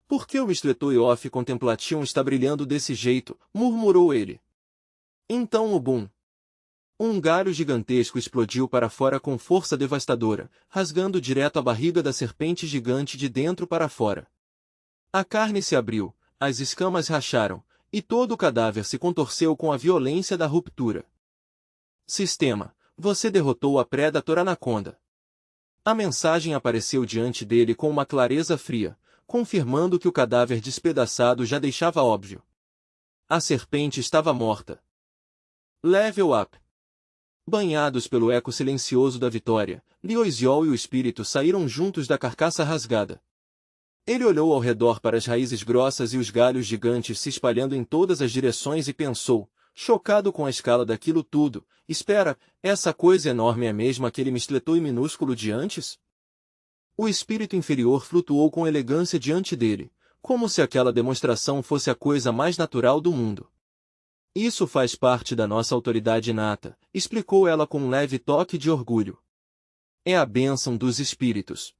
Por que o Mistletoi-Off Contemplation está brilhando desse jeito? Murmurou ele. Então o boom. Um galho gigantesco explodiu para fora com força devastadora, rasgando direto a barriga da serpente gigante de dentro para fora. A carne se abriu, as escamas racharam, e todo o cadáver se contorceu com a violência da ruptura. Sistema: você derrotou a Predator Anaconda. A mensagem apareceu diante dele com uma clareza fria, confirmando que o cadáver despedaçado já deixava óbvio. A serpente estava morta. Level up. Banhados pelo eco silencioso da vitória, Lioisiol e o espírito saíram juntos da carcaça rasgada. Ele olhou ao redor para as raízes grossas e os galhos gigantes se espalhando em todas as direções e pensou, chocado com a escala daquilo tudo, espera, essa coisa enorme é mesmo aquele Mistletoi minúsculo de antes? O espírito inferior flutuou com elegância diante dele, como se aquela demonstração fosse a coisa mais natural do mundo. Isso faz parte da nossa autoridade inata, explicou ela com um leve toque de orgulho. É a bênção dos espíritos.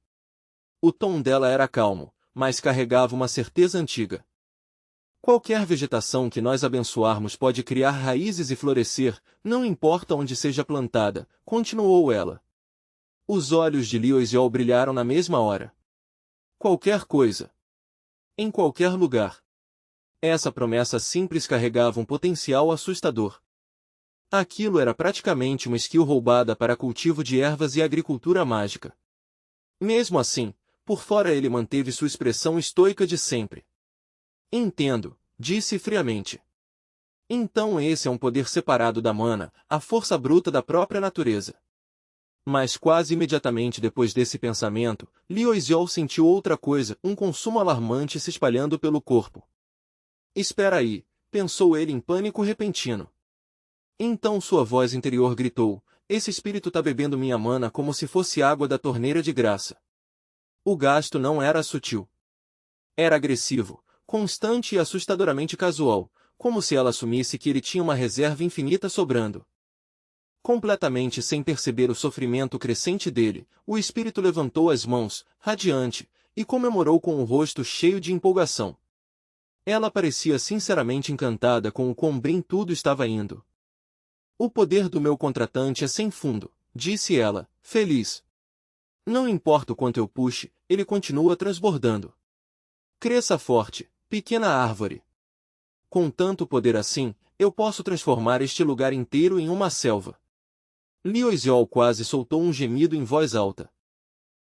O tom dela era calmo, mas carregava uma certeza antiga. Qualquer vegetação que nós abençoarmos pode criar raízes e florescer, não importa onde seja plantada, continuou ela. Os olhos de Lioisiol brilharam na mesma hora. Qualquer coisa. Em qualquer lugar. Essa promessa simples carregava um potencial assustador. Aquilo era praticamente uma skill roubada para cultivo de ervas e agricultura mágica. Mesmo assim, por fora ele manteve sua expressão estoica de sempre. Entendo, disse friamente. Então esse é um poder separado da mana, a força bruta da própria natureza. Mas quase imediatamente depois desse pensamento, Lioisiol sentiu outra coisa, um consumo alarmante se espalhando pelo corpo. Espera aí, pensou ele em pânico repentino. Então sua voz interior gritou, esse espírito tá bebendo minha mana como se fosse água da torneira de graça. O gasto não era sutil. Era agressivo, constante e assustadoramente casual, como se ela assumisse que ele tinha uma reserva infinita sobrando. Completamente sem perceber o sofrimento crescente dele, o espírito levantou as mãos, radiante, e comemorou com o rosto cheio de empolgação. Ela parecia sinceramente encantada com o quão bem tudo estava indo. O poder do meu contratante é sem fundo, disse ela, feliz. Não importa o quanto eu puxe, ele continua transbordando. Cresça forte, pequena árvore. Com tanto poder assim, eu posso transformar este lugar inteiro em uma selva. Lioisiol quase soltou um gemido em voz alta.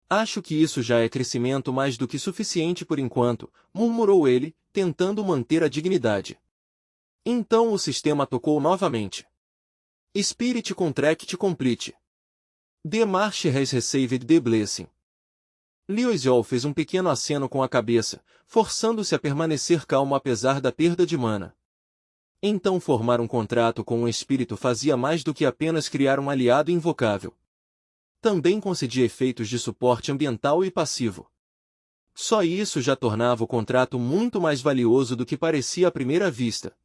Acho que isso já é crescimento mais do que suficiente por enquanto, murmurou ele, tentando manter a dignidade. Então o sistema tocou novamente. Spirit Contract Complete. The March has received the blessing. Lioisiol fez um pequeno aceno com a cabeça, forçando-se a permanecer calmo apesar da perda de mana. Então formar um contrato com um espírito fazia mais do que apenas criar um aliado invocável. Também concedia efeitos de suporte ambiental e passivo. Só isso já tornava o contrato muito mais valioso do que parecia à primeira vista.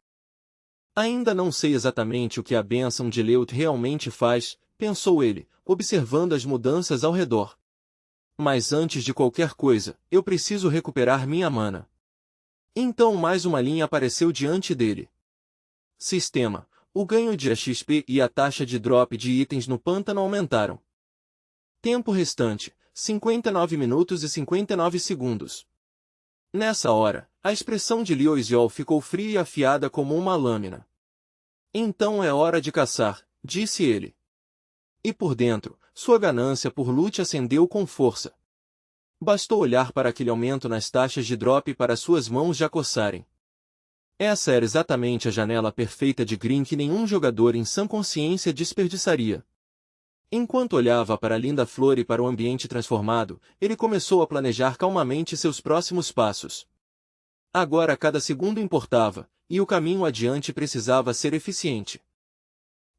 Ainda não sei exatamente o que a bênção de Leut realmente faz, pensou ele, observando as mudanças ao redor. Mas antes de qualquer coisa, eu preciso recuperar minha mana. Então mais uma linha apareceu diante dele. Sistema: o ganho de XP e a taxa de drop de itens no pântano aumentaram. Tempo restante, 59 minutos e 59 segundos. Nessa hora, a expressão de Lioisiol ficou fria e afiada como uma lâmina. Então é hora de caçar, disse ele. E por dentro, sua ganância por loot acendeu com força. Bastou olhar para aquele aumento nas taxas de drop para suas mãos já coçarem. Essa era exatamente a janela perfeita de green que nenhum jogador em sã consciência desperdiçaria. Enquanto olhava para a linda flor e para o ambiente transformado, ele começou a planejar calmamente seus próximos passos. Agora cada segundo importava, e o caminho adiante precisava ser eficiente.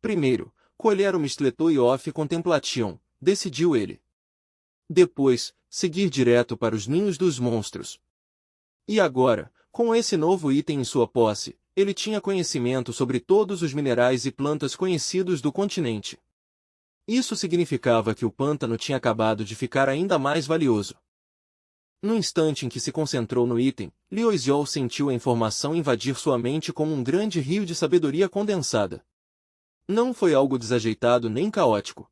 Primeiro, colher o Mistletoi-Off Contemplation, decidiu ele. Depois, seguir direto para os ninhos dos monstros. E agora, com esse novo item em sua posse, ele tinha conhecimento sobre todos os minerais e plantas conhecidos do continente. Isso significava que o pântano tinha acabado de ficar ainda mais valioso. No instante em que se concentrou no item, Liu Xiao sentiu a informação invadir sua mente como um grande rio de sabedoria condensada. Não foi algo desajeitado nem caótico.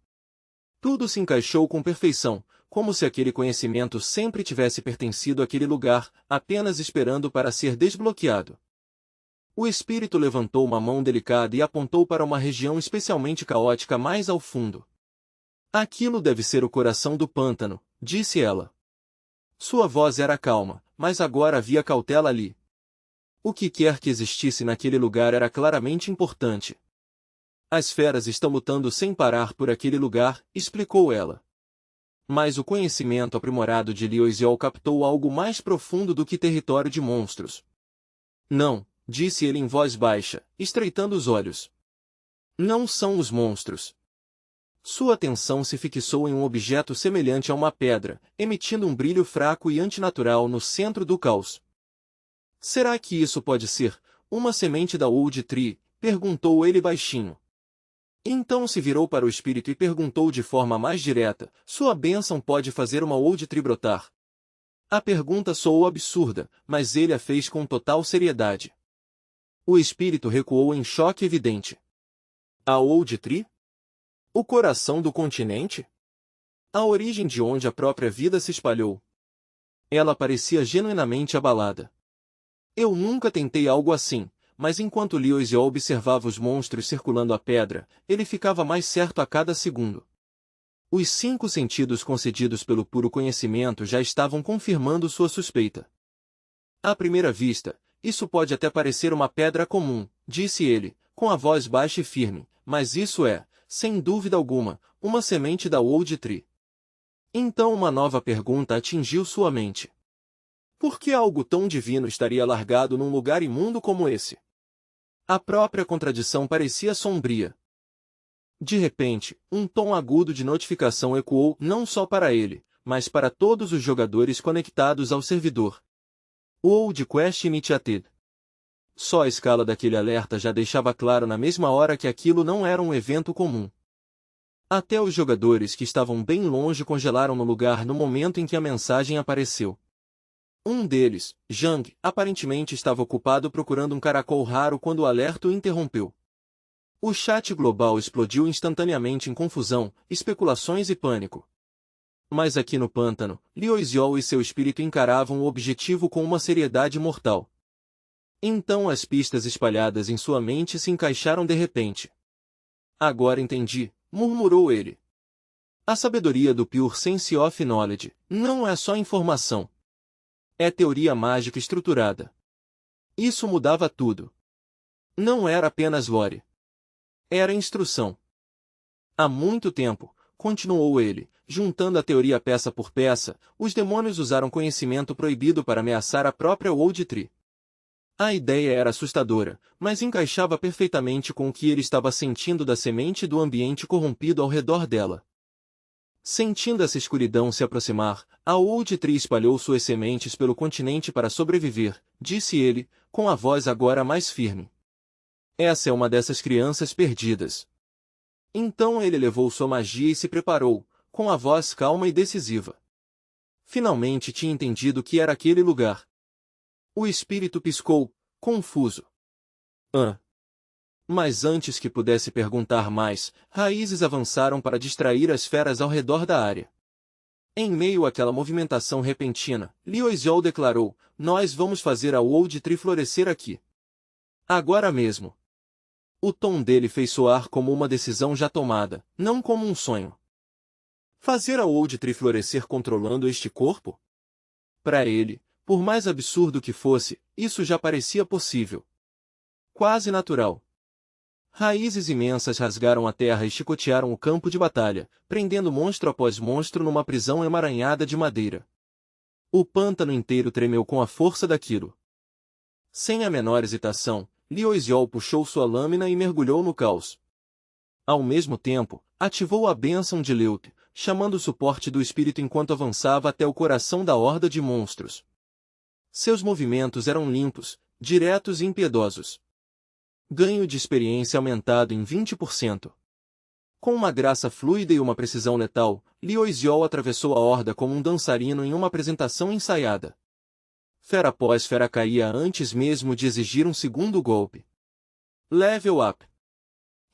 Tudo se encaixou com perfeição, como se aquele conhecimento sempre tivesse pertencido àquele lugar, apenas esperando para ser desbloqueado. O espírito levantou uma mão delicada e apontou para uma região especialmente caótica mais ao fundo. Aquilo deve ser o coração do pântano, disse ela. Sua voz era calma, mas agora havia cautela ali. O que quer que existisse naquele lugar era claramente importante. As feras estão lutando sem parar por aquele lugar, explicou ela. Mas o conhecimento aprimorado de Liu Xiao captou algo mais profundo do que território de monstros. Não, disse ele em voz baixa, estreitando os olhos. Não são os monstros. Sua atenção se fixou em um objeto semelhante a uma pedra, emitindo um brilho fraco e antinatural no centro do caos. Será que isso pode ser uma semente da Old Tree? Perguntou ele baixinho. Então se virou para o espírito e perguntou de forma mais direta, sua bênção pode fazer uma Old Tree brotar? A pergunta soou absurda, mas ele a fez com total seriedade. O espírito recuou em choque evidente. A Old Tree? O coração do continente? A origem de onde a própria vida se espalhou. Ela parecia genuinamente abalada. Eu nunca tentei algo assim, mas enquanto Liu Xiao observava os monstros circulando a pedra, ele ficava mais certo a cada segundo. Os 5 sentidos concedidos pelo puro conhecimento já estavam confirmando sua suspeita. À primeira vista, isso pode até parecer uma pedra comum, disse ele, com a voz baixa e firme, mas isso é, sem dúvida alguma, uma semente da Old Tree. Então uma nova pergunta atingiu sua mente. Por que algo tão divino estaria largado num lugar imundo como esse? A própria contradição parecia sombria. De repente, um tom agudo de notificação ecoou não só para ele, mas para todos os jogadores conectados ao servidor. O Old Quest Initiated. Só a escala daquele alerta já deixava claro na mesma hora que aquilo não era um evento comum. Até os jogadores que estavam bem longe congelaram no lugar no momento em que a mensagem apareceu. Um deles, Zhang, aparentemente estava ocupado procurando um caracol raro quando o alerta o interrompeu. O chat global explodiu instantaneamente em confusão, especulações e pânico. Mas aqui no pântano, Liu Xiao e seu espírito encaravam o objetivo com uma seriedade mortal. Então as pistas espalhadas em sua mente se encaixaram de repente. Agora entendi, murmurou ele. A sabedoria do Pure Sense of Knowledge não é só informação. É teoria mágica estruturada. Isso mudava tudo. Não era apenas lore. Era instrução. Há muito tempo, continuou ele, juntando a teoria peça por peça, os demônios usaram conhecimento proibido para ameaçar a própria Old Tree. A ideia era assustadora, mas encaixava perfeitamente com o que ele estava sentindo da semente do ambiente corrompido ao redor dela. Sentindo essa escuridão se aproximar, a Old Tree espalhou suas sementes pelo continente para sobreviver, disse ele, com a voz agora mais firme. Essa é uma dessas crianças perdidas. Então ele levou sua magia e se preparou, com a voz calma e decisiva. Finalmente tinha entendido que era aquele lugar. O espírito piscou, confuso. Mas antes que pudesse perguntar mais, raízes avançaram para distrair as feras ao redor da área. Em meio àquela movimentação repentina, Liu Xiao declarou, nós vamos fazer a Old Tree florescer aqui. Agora mesmo. O tom dele fez soar como uma decisão já tomada, não como um sonho. Fazer a Old Tree florescer controlando este corpo? Para ele, por mais absurdo que fosse, isso já parecia possível. Quase natural. Raízes imensas rasgaram a terra e chicotearam o campo de batalha, prendendo monstro após monstro numa prisão emaranhada de madeira. O pântano inteiro tremeu com a força daquilo. Sem a menor hesitação, Liu Xiao puxou sua lâmina e mergulhou no caos. Ao mesmo tempo, ativou a bênção de Leut, chamando o suporte do espírito enquanto avançava até o coração da horda de monstros. Seus movimentos eram limpos, diretos e impiedosos. Ganho de experiência aumentado em 20%. Com uma graça fluida e uma precisão letal, Liu Xiao atravessou a horda como um dançarino em uma apresentação ensaiada. Fera após fera caía antes mesmo de exigir um segundo golpe. Level up.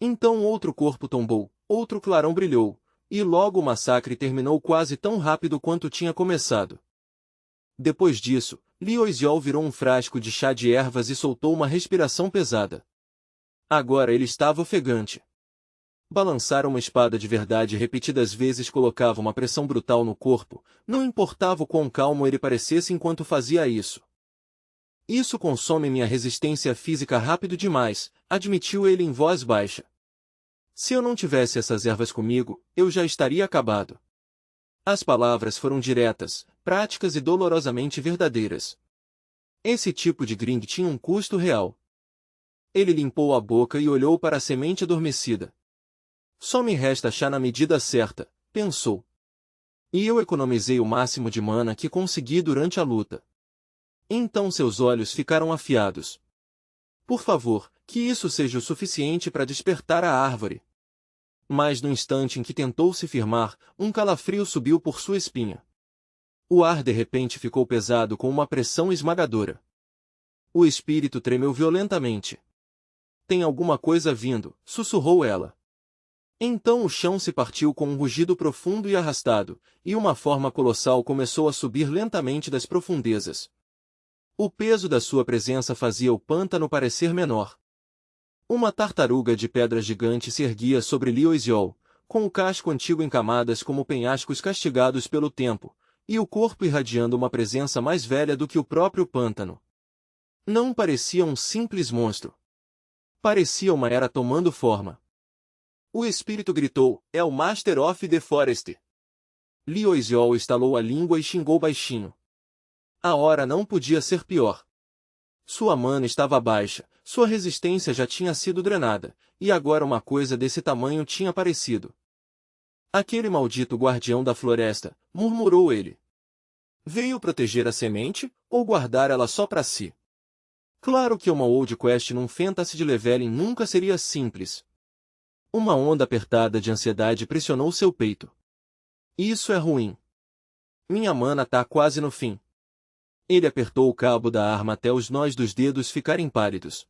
Então outro corpo tombou, outro clarão brilhou, e logo o massacre terminou quase tão rápido quanto tinha começado. Depois disso, Liu Xiao virou um frasco de chá de ervas e soltou uma respiração pesada. Agora ele estava ofegante. Balançar uma espada de verdade repetidas vezes colocava uma pressão brutal no corpo, não importava o quão calmo ele parecesse enquanto fazia isso. Isso consome minha resistência física rápido demais, admitiu ele em voz baixa. Se eu não tivesse essas ervas comigo, eu já estaria acabado. As palavras foram diretas, práticas e dolorosamente verdadeiras. Esse tipo de drink tinha um custo real. Ele limpou a boca e olhou para a semente adormecida. Só me resta chá na medida certa, pensou. E eu economizei o máximo de mana que consegui durante a luta. Então seus olhos ficaram afiados. Por favor, que isso seja o suficiente para despertar a árvore. Mas no instante em que tentou se firmar, um calafrio subiu por sua espinha. O ar de repente ficou pesado com uma pressão esmagadora. O espírito tremeu violentamente. Tem alguma coisa vindo, sussurrou ela. Então o chão se partiu com um rugido profundo e arrastado, e uma forma colossal começou a subir lentamente das profundezas. O peso da sua presença fazia o pântano parecer menor. Uma tartaruga de pedra gigante se erguia sobre Liu Xiao, com o casco antigo em camadas como penhascos castigados pelo tempo, e o corpo irradiando uma presença mais velha do que o próprio pântano. Não parecia um simples monstro. Parecia uma era tomando forma. O espírito gritou, é o Master of the Forest. Liu Xiao estalou a língua e xingou baixinho. A hora não podia ser pior. Sua mana estava baixa, sua resistência já tinha sido drenada, e agora uma coisa desse tamanho tinha aparecido. Aquele maldito guardião da floresta, murmurou ele. Veio proteger a semente, ou guardar ela só para si? Claro que uma old quest num fantasy de leveling nunca seria simples. Uma onda apertada de ansiedade pressionou seu peito. Isso é ruim. Minha mana tá quase no fim. Ele apertou o cabo da arma até os nós dos dedos ficarem pálidos.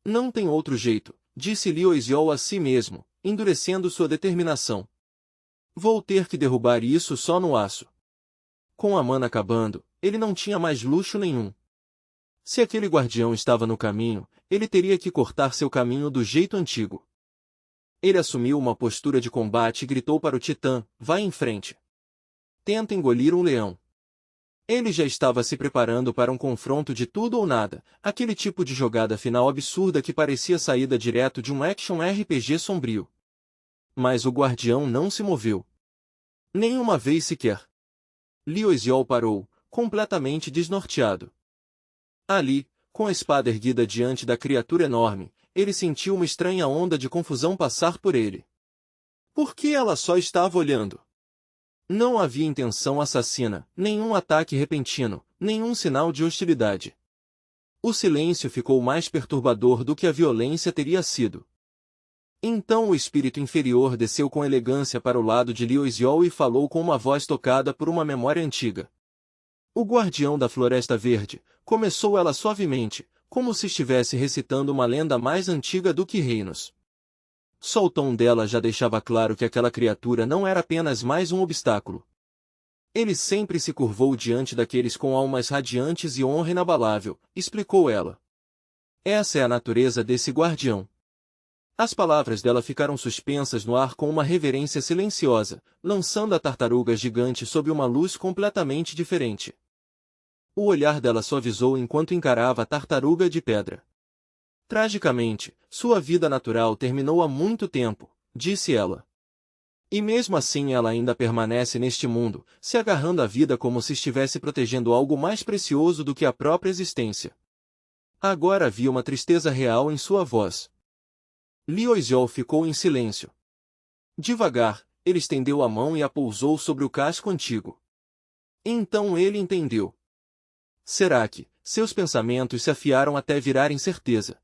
Não tem outro jeito, disse Liu Xiao a si mesmo, endurecendo sua determinação. Vou ter que derrubar isso só no aço. Com a mana acabando, ele não tinha mais luxo nenhum. Se aquele guardião estava no caminho, ele teria que cortar seu caminho do jeito antigo. Ele assumiu uma postura de combate e gritou para o titã, vá em frente. Tenta engolir um leão. Ele já estava se preparando para um confronto de tudo ou nada, aquele tipo de jogada final absurda que parecia saída direto de um action RPG sombrio. Mas o guardião não se moveu. Nenhuma vez sequer. Liu Xiao parou, completamente desnorteado. Ali, com a espada erguida diante da criatura enorme, ele sentiu uma estranha onda de confusão passar por ele. Por que ela só estava olhando? Não havia intenção assassina, nenhum ataque repentino, nenhum sinal de hostilidade. O silêncio ficou mais perturbador do que a violência teria sido. Então o espírito inferior desceu com elegância para o lado de Liu Xiao e falou com uma voz tocada por uma memória antiga. O guardião da Floresta Verde, começou ela suavemente, como se estivesse recitando uma lenda mais antiga do que reinos. Só o tom dela já deixava claro que aquela criatura não era apenas mais um obstáculo. Ele sempre se curvou diante daqueles com almas radiantes e honra inabalável, explicou ela. Essa é a natureza desse guardião. As palavras dela ficaram suspensas no ar com uma reverência silenciosa, lançando a tartaruga gigante sob uma luz completamente diferente. O olhar dela suavizou enquanto encarava a tartaruga de pedra. Tragicamente, sua vida natural terminou há muito tempo, disse ela. E mesmo assim ela ainda permanece neste mundo, se agarrando à vida como se estivesse protegendo algo mais precioso do que a própria existência. Agora havia uma tristeza real em sua voz. Liu Xiao ficou em silêncio. Devagar, ele estendeu a mão e a pousou sobre o casco antigo. Então ele entendeu. Será que seus pensamentos se afiaram até virarem certeza?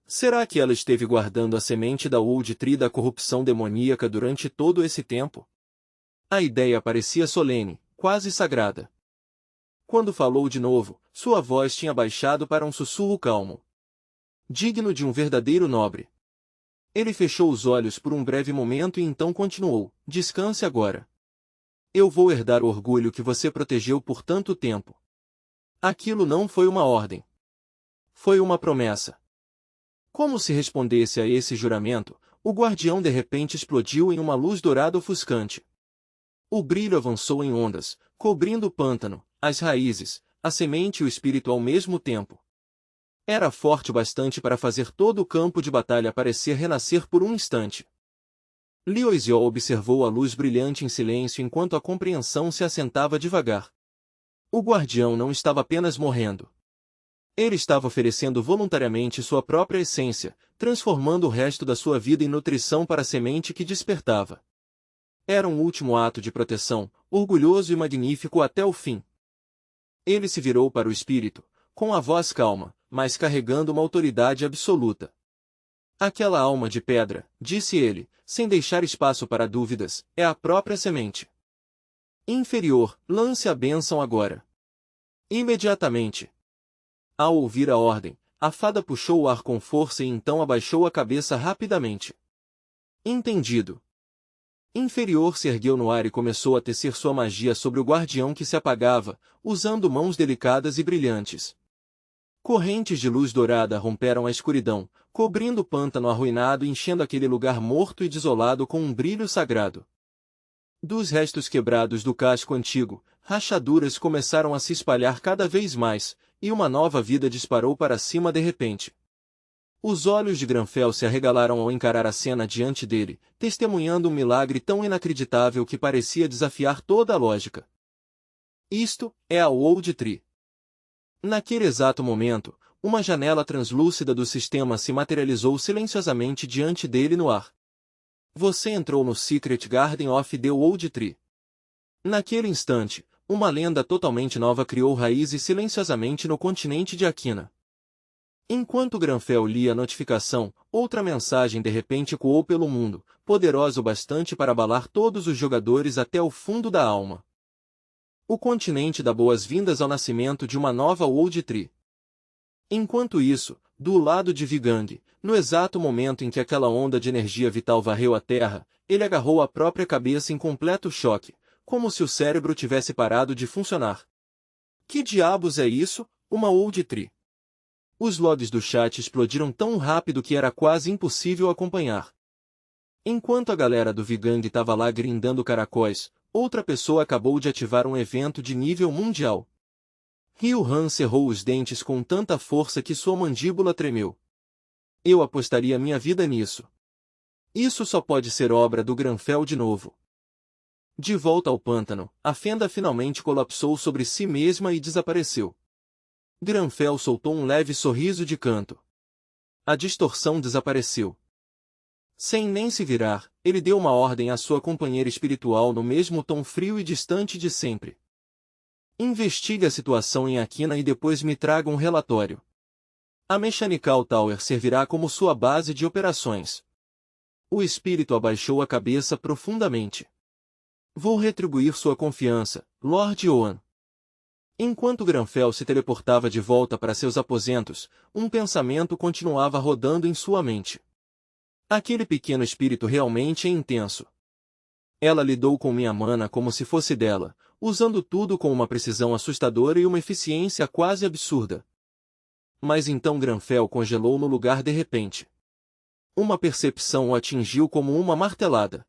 Será que ela esteve guardando a semente da Old Tree da corrupção demoníaca durante todo esse tempo? A ideia parecia solene, quase sagrada. Quando falou de novo, sua voz tinha baixado para um sussurro calmo, digno de um verdadeiro nobre. Ele fechou os olhos por um breve momento e então continuou: descanse agora. Eu vou herdar o orgulho que você protegeu por tanto tempo. Aquilo não foi uma ordem. Foi uma promessa. Como se respondesse a esse juramento, o guardião de repente explodiu em uma luz dourada ofuscante. O brilho avançou em ondas, cobrindo o pântano, as raízes, a semente e o espírito ao mesmo tempo. Era forte o bastante para fazer todo o campo de batalha parecer renascer por um instante. Liu Xiao observou a luz brilhante em silêncio enquanto a compreensão se assentava devagar. O guardião não estava apenas morrendo. Ele estava oferecendo voluntariamente sua própria essência, transformando o resto da sua vida em nutrição para a semente que despertava. Era um último ato de proteção, orgulhoso e magnífico até o fim. Ele se virou para o espírito, com a voz calma, mas carregando uma autoridade absoluta. Aquela alma de pedra, disse ele, sem deixar espaço para dúvidas, é a própria semente. Inferior, lance a bênção agora. Imediatamente. Ao ouvir a ordem, a fada puxou o ar com força e então abaixou a cabeça rapidamente. Entendido. Inferior se ergueu no ar e começou a tecer sua magia sobre o guardião que se apagava, usando mãos delicadas e brilhantes. Correntes de luz dourada romperam a escuridão, cobrindo o pântano arruinado e enchendo aquele lugar morto e desolado com um brilho sagrado. Dos restos quebrados do casco antigo, rachaduras começaram a se espalhar cada vez mais, e uma nova vida disparou para cima de repente. Os olhos de Granfell se arregalaram ao encarar a cena diante dele, testemunhando um milagre tão inacreditável que parecia desafiar toda a lógica. Isto é a Old Tree. Naquele exato momento, uma janela translúcida do sistema se materializou silenciosamente diante dele no ar. Você entrou no Secret Garden of the Old Tree. Naquele instante, uma lenda totalmente nova criou raízes silenciosamente no continente de Aquina. Enquanto Granfell lia a notificação, outra mensagem de repente ecoou pelo mundo, poderosa o bastante para abalar todos os jogadores até o fundo da alma. O continente dá boas-vindas ao nascimento de uma nova Old Tree. Enquanto isso, do lado de Vigang, no exato momento em que aquela onda de energia vital varreu a terra, ele agarrou a própria cabeça em completo choque, como se o cérebro tivesse parado de funcionar. Que diabos é isso, uma Old Tree? Os logs do chat explodiram tão rápido que era quase impossível acompanhar. Enquanto a galera do Vigang estava lá grindando caracóis, outra pessoa acabou de ativar um evento de nível mundial. Ryu Han cerrou os dentes com tanta força que sua mandíbula tremeu. Eu apostaria minha vida nisso. Isso só pode ser obra do Granfell de novo. De volta ao pântano, a fenda finalmente colapsou sobre si mesma e desapareceu. Granfell soltou um leve sorriso de canto. A distorção desapareceu. Sem nem se virar, ele deu uma ordem à sua companheira espiritual no mesmo tom frio e distante de sempre. Investigue a situação em Aquina e depois me traga um relatório. A Mechanical Tower servirá como sua base de operações. O espírito abaixou a cabeça profundamente. Vou retribuir sua confiança, Lord Oan. Enquanto Granfell se teleportava de volta para seus aposentos, um pensamento continuava rodando em sua mente. Aquele pequeno espírito realmente é intenso. Ela lidou com minha mana como se fosse dela, usando tudo com uma precisão assustadora e uma eficiência quase absurda. Mas então Granfell congelou no lugar de repente. Uma percepção o atingiu como uma martelada.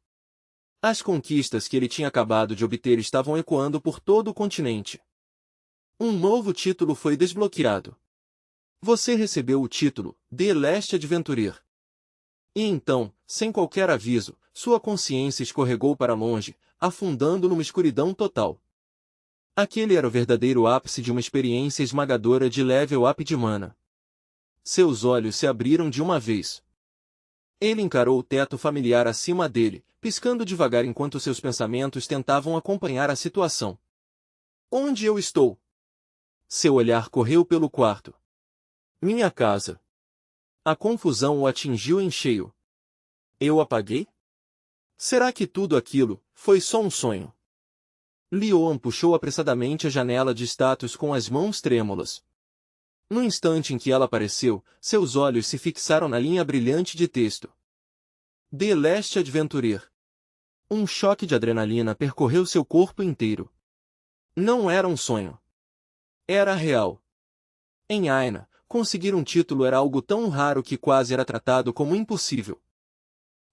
As conquistas que ele tinha acabado de obter estavam ecoando por todo o continente. Um novo título foi desbloqueado. Você recebeu o título, The Last Adventurer. E então, sem qualquer aviso, sua consciência escorregou para longe, afundando numa escuridão total. Aquele era o verdadeiro ápice de uma experiência esmagadora de level up de mana. Seus olhos se abriram de uma vez. Ele encarou o teto familiar acima dele, piscando devagar enquanto seus pensamentos tentavam acompanhar a situação. Onde eu estou? Seu olhar correu pelo quarto. Minha casa. A confusão o atingiu em cheio. Eu apaguei? Será que tudo aquilo foi só um sonho? Lioan puxou apressadamente a janela de status com as mãos trêmulas. No instante em que ela apareceu, seus olhos se fixaram na linha brilhante de texto. The Last Adventurer. Um choque de adrenalina percorreu seu corpo inteiro. Não era um sonho. Era real. Em Aina, conseguir um título era algo tão raro que quase era tratado como impossível.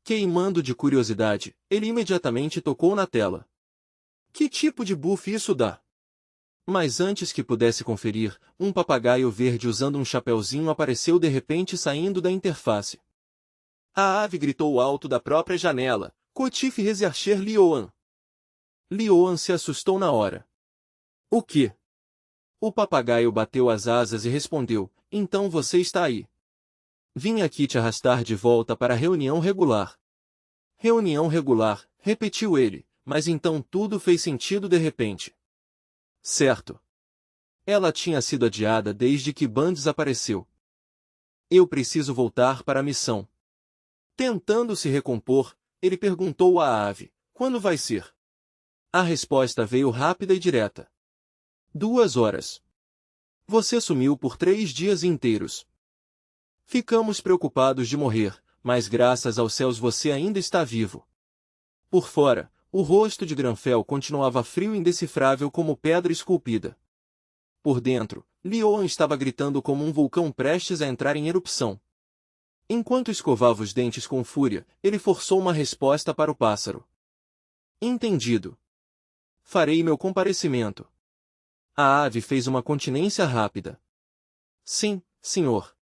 Queimando de curiosidade, ele imediatamente tocou na tela. Que tipo de buff isso dá? Mas antes que pudesse conferir, um papagaio verde usando um chapeuzinho apareceu de repente saindo da interface. A ave gritou alto da própria janela, Cotif Researcher Lioan. Lioan se assustou na hora. O quê? O papagaio bateu as asas e respondeu, então você está aí. Vim aqui te arrastar de volta para a reunião regular. Reunião regular, repetiu ele, mas então tudo fez sentido de repente. Certo. Ela tinha sido adiada desde que Bandes apareceu. Eu preciso voltar para a missão. Tentando se recompor, ele perguntou à ave, quando vai ser? A resposta veio rápida e direta. 2 horas. Você sumiu por 3 dias inteiros. Ficamos preocupados de morrer, mas graças aos céus você ainda está vivo. Por fora, o rosto de Granfell continuava frio e indecifrável como pedra esculpida. Por dentro, Lioan estava gritando como um vulcão prestes a entrar em erupção. Enquanto escovava os dentes com fúria, ele forçou uma resposta para o pássaro. Entendido. Farei meu comparecimento. A ave fez uma continência rápida. Sim, senhor.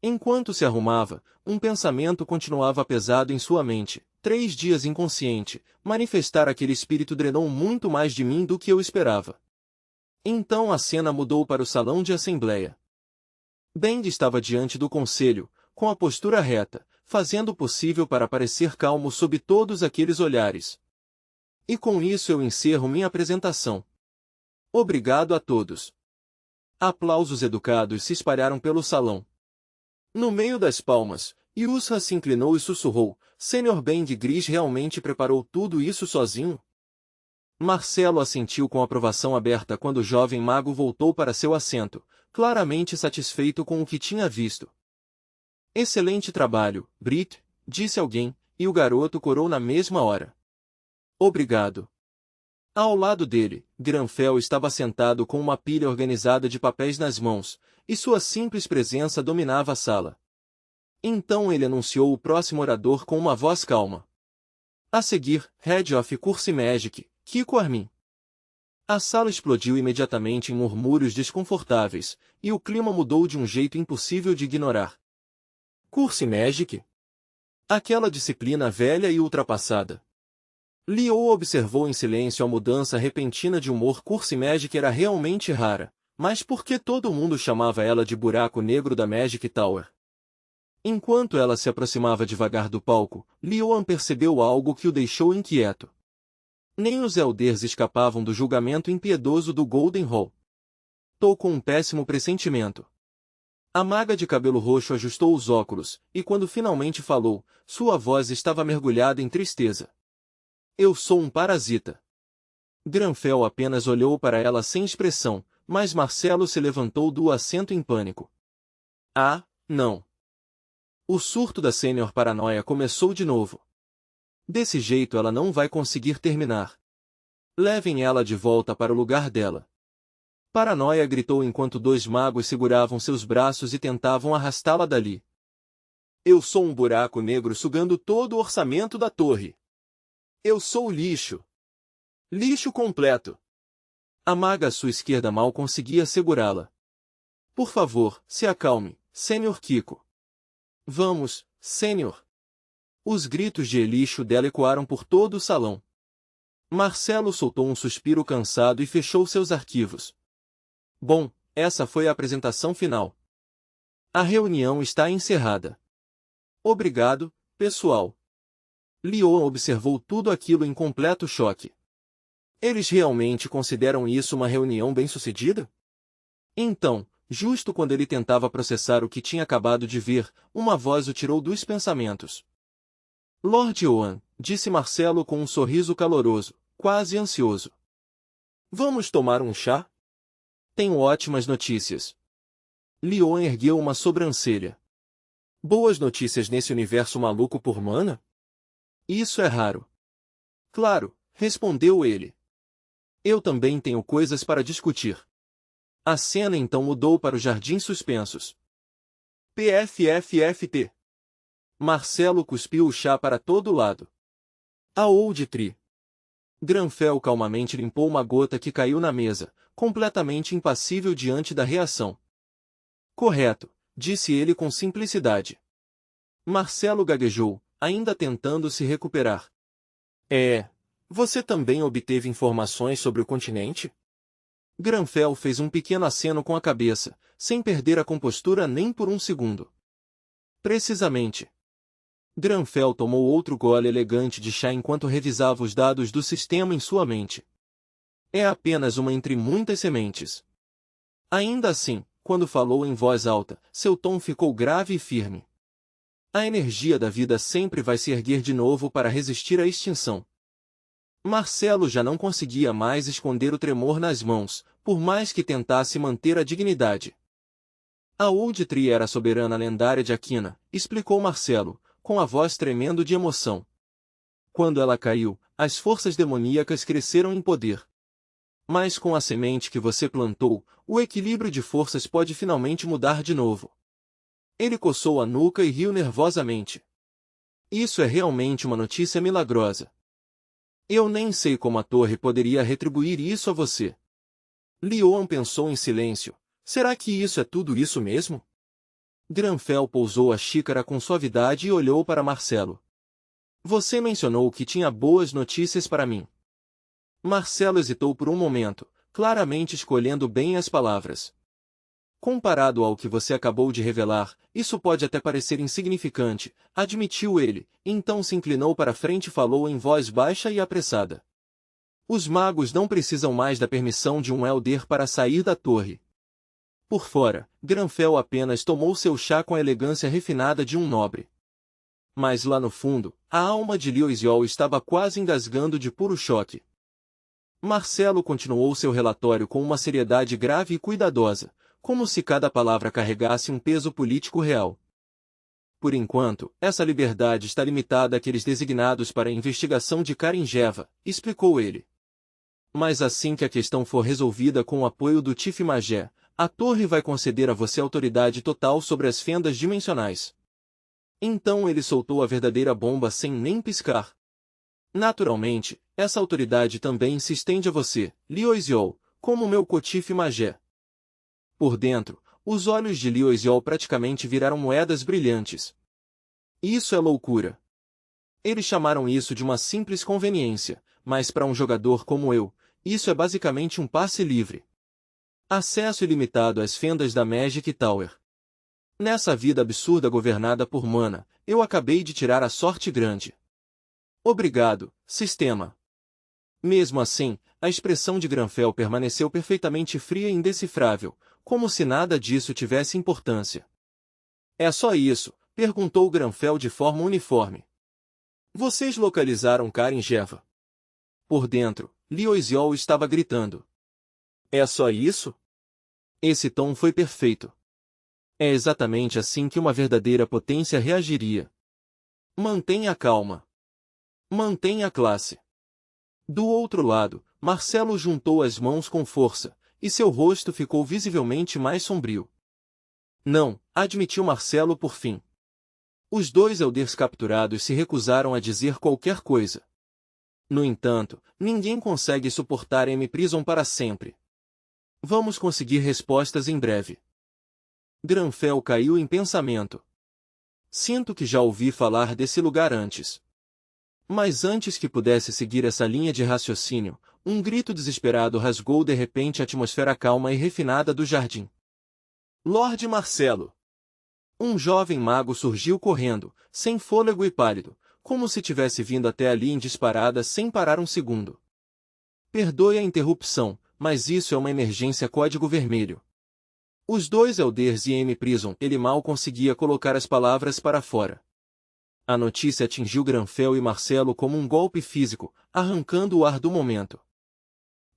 Enquanto se arrumava, um pensamento continuava pesado em sua mente. 3 dias inconsciente, manifestar aquele espírito drenou muito mais de mim do que eu esperava. Então a cena mudou para o salão de assembleia. Bend estava diante do conselho, com a postura reta, fazendo o possível para parecer calmo sob todos aqueles olhares. E com isso eu encerro minha apresentação. Obrigado a todos. Aplausos educados se espalharam pelo salão. No meio das palmas, Yusha se inclinou e sussurrou, Sr. Bend Gris realmente preparou tudo isso sozinho? Marcelo assentiu com aprovação aberta quando o jovem mago voltou para seu assento, claramente satisfeito com o que tinha visto. Excelente trabalho, Brit, disse alguém, e o garoto corou na mesma hora. Obrigado. Ao lado dele, Granfell estava sentado com uma pilha organizada de papéis nas mãos, e sua simples presença dominava a sala. Então ele anunciou o próximo orador com uma voz calma. A seguir, Head of Curse Magic, Kiko Armin. A sala explodiu imediatamente em murmúrios desconfortáveis, e o clima mudou de um jeito impossível de ignorar. Curse Magic? Aquela disciplina velha e ultrapassada. Leo observou em silêncio a mudança repentina de humor. Curse Magic era realmente rara, mas por que todo mundo chamava ela de buraco negro da Magic Tower? Enquanto ela se aproximava devagar do palco, Lioan percebeu algo que o deixou inquieto. Nem os Elders escapavam do julgamento impiedoso do Golden Hall. Tô com um péssimo pressentimento. A maga de cabelo roxo ajustou os óculos, e quando finalmente falou, sua voz estava mergulhada em tristeza. Eu sou um parasita. Granfell apenas olhou para ela sem expressão, mas Marcelo se levantou do assento em pânico. Ah, não. O surto da Sênior Paranoia começou de novo. Desse jeito ela não vai conseguir terminar. Levem ela de volta para o lugar dela. Paranoia gritou enquanto 2 magos seguravam seus braços e tentavam arrastá-la dali. Eu sou um buraco negro sugando todo o orçamento da torre. Eu sou lixo. Lixo completo. A maga à sua esquerda mal conseguia segurá-la. Por favor, se acalme, Sr. Kiko. Vamos, Sênior. Os gritos de Elixo dela ecoaram por todo o salão. Marcelo soltou um suspiro cansado e fechou seus arquivos. Bom, essa foi a apresentação final. A reunião está encerrada. Obrigado, pessoal. Lioan observou tudo aquilo em completo choque. Eles realmente consideram isso uma reunião bem-sucedida? Então, Justo quando ele tentava processar o que tinha acabado de ver, uma voz o tirou dos pensamentos. Lord Owen, disse Marcelo com um sorriso caloroso, quase ansioso. Vamos tomar um chá? Tenho ótimas notícias. Leon ergueu uma sobrancelha. Boas notícias nesse universo maluco por mana? Isso é raro. Claro, respondeu ele. Eu também tenho coisas para discutir. A cena então mudou para o Jardim Suspensos. PFFFT. Marcelo cuspiu o chá para todo lado. A Old Tree. Granfell calmamente limpou uma gota que caiu na mesa, completamente impassível diante da reação. Correto, disse ele com simplicidade. Marcelo gaguejou, ainda tentando se recuperar. Você também obteve informações sobre o continente? Granfell fez um pequeno aceno com a cabeça, sem perder a compostura nem por um segundo. Precisamente. Granfell tomou outro gole elegante de chá enquanto revisava os dados do sistema em sua mente. É apenas uma entre muitas sementes. Ainda assim, quando falou em voz alta, seu tom ficou grave e firme. A energia da vida sempre vai se erguer de novo para resistir à extinção. Marcelo já não conseguia mais esconder o tremor nas mãos, por mais que tentasse manter a dignidade. A Old Tree era a soberana lendária de Aquina, explicou Marcelo, com a voz tremendo de emoção. Quando ela caiu, as forças demoníacas cresceram em poder. Mas com a semente que você plantou, o equilíbrio de forças pode finalmente mudar de novo. Ele coçou a nuca e riu nervosamente. Isso é realmente uma notícia milagrosa. Eu nem sei como a torre poderia retribuir isso a você. Leon pensou em silêncio. Será que isso é tudo isso mesmo? Granfell pousou a xícara com suavidade e olhou para Marcelo. Você mencionou que tinha boas notícias para mim. Marcelo hesitou por um momento, claramente escolhendo bem as palavras. Comparado ao que você acabou de revelar, isso pode até parecer insignificante, admitiu ele, então se inclinou para frente e falou em voz baixa e apressada. Os magos não precisam mais da permissão de um Elder para sair da torre. Por fora, Granfell apenas tomou seu chá com a elegância refinada de um nobre. Mas lá no fundo, a alma de Lioisiol estava quase engasgando de puro choque. Marcelo continuou seu relatório com uma seriedade grave e cuidadosa, como se cada palavra carregasse um peso político real. Por enquanto, essa liberdade está limitada àqueles designados para a investigação de Caringeva, explicou ele. Mas assim que a questão for resolvida com o apoio do Tif Magé, a torre vai conceder a você autoridade total sobre as fendas dimensionais. Então ele soltou a verdadeira bomba sem nem piscar. Naturalmente, essa autoridade também se estende a você, Lioisiol, como meu Cotif Magé. Por dentro, os olhos de Lioisiol praticamente viraram moedas brilhantes. Isso é loucura. Eles chamaram isso de uma simples conveniência, mas para um jogador como eu, isso é basicamente um passe livre. Acesso ilimitado às fendas da Magic Tower. Nessa vida absurda governada por mana, eu acabei de tirar a sorte grande. Obrigado, sistema. Mesmo assim, a expressão de Granfell permaneceu perfeitamente fria e indecifrável, como se nada disso tivesse importância. É só isso? Perguntou Granfell de forma uniforme. Vocês localizaram Caringeva? Por dentro, Lioisiol estava gritando. É só isso? Esse tom foi perfeito. É exatamente assim que uma verdadeira potência reagiria. Mantenha a calma. Mantenha a classe. Do outro lado, Marcelo juntou as mãos com força, e seu rosto ficou visivelmente mais sombrio. Não, admitiu Marcelo por fim. Os dois Elders capturados se recusaram a dizer qualquer coisa. No entanto, ninguém consegue suportar M-Prison para sempre. Vamos conseguir respostas em breve. Granfell caiu em pensamento. Sinto que já ouvi falar desse lugar antes. Mas antes que pudesse seguir essa linha de raciocínio, um grito desesperado rasgou de repente a atmosfera calma e refinada do jardim. Lord Marcelo! Um jovem mago surgiu correndo, sem fôlego e pálido, como se tivesse vindo até ali em disparada sem parar um segundo. Perdoe a interrupção, mas isso é uma emergência código vermelho. Os dois elders e M. Prison, ele mal conseguia colocar as palavras para fora. A notícia atingiu Granfell e Marcelo como um golpe físico, arrancando o ar do momento.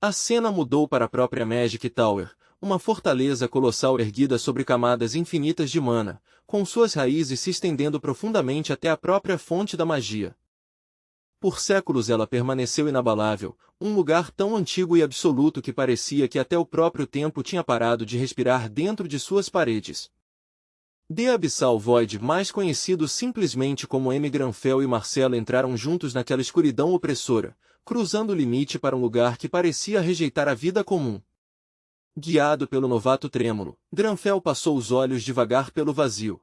A cena mudou para a própria Magic Tower, uma fortaleza colossal erguida sobre camadas infinitas de mana, com suas raízes se estendendo profundamente até a própria fonte da magia. Por séculos ela permaneceu inabalável, um lugar tão antigo e absoluto que parecia que até o próprio tempo tinha parado de respirar dentro de suas paredes. The Abyssal Void, mais conhecido simplesmente como M. Granfell e Marcelo, entraram juntos naquela escuridão opressora, cruzando o limite para um lugar que parecia rejeitar a vida comum. Guiado pelo novato trêmulo, Granfell passou os olhos devagar pelo vazio.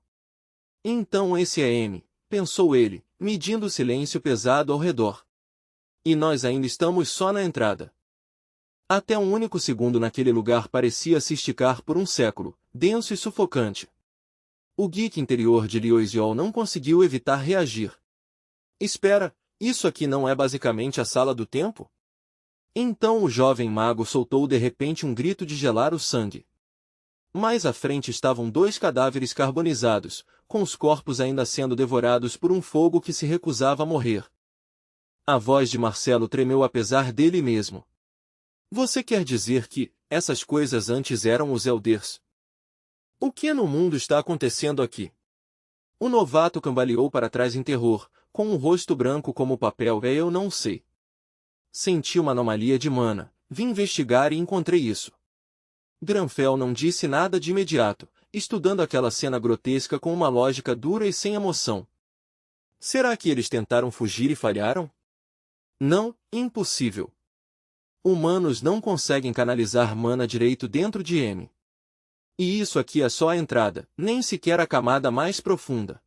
Então esse é M, pensou ele, medindo o silêncio pesado ao redor. E nós ainda estamos só na entrada. Até um único segundo naquele lugar parecia se esticar por um século, denso e sufocante. O geek interior de Lioisiol não conseguiu evitar reagir. Espera, isso aqui não é basicamente a sala do tempo? Então o jovem mago soltou de repente um grito de gelar o sangue. Mais à frente estavam dois cadáveres carbonizados, com os corpos ainda sendo devorados por um fogo que se recusava a morrer. A voz de Marcelo tremeu apesar dele mesmo. Você quer dizer que, essas coisas antes eram os Elders? O que no mundo está acontecendo aqui? O novato cambaleou para trás em terror, com um rosto branco como papel. Eu não sei. Senti uma anomalia de mana, vim investigar e encontrei isso. Granfell não disse nada de imediato, estudando aquela cena grotesca com uma lógica dura e sem emoção. Será que eles tentaram fugir e falharam? Não, impossível. Humanos não conseguem canalizar mana direito dentro de M. E isso aqui é só a entrada, nem sequer a camada mais profunda.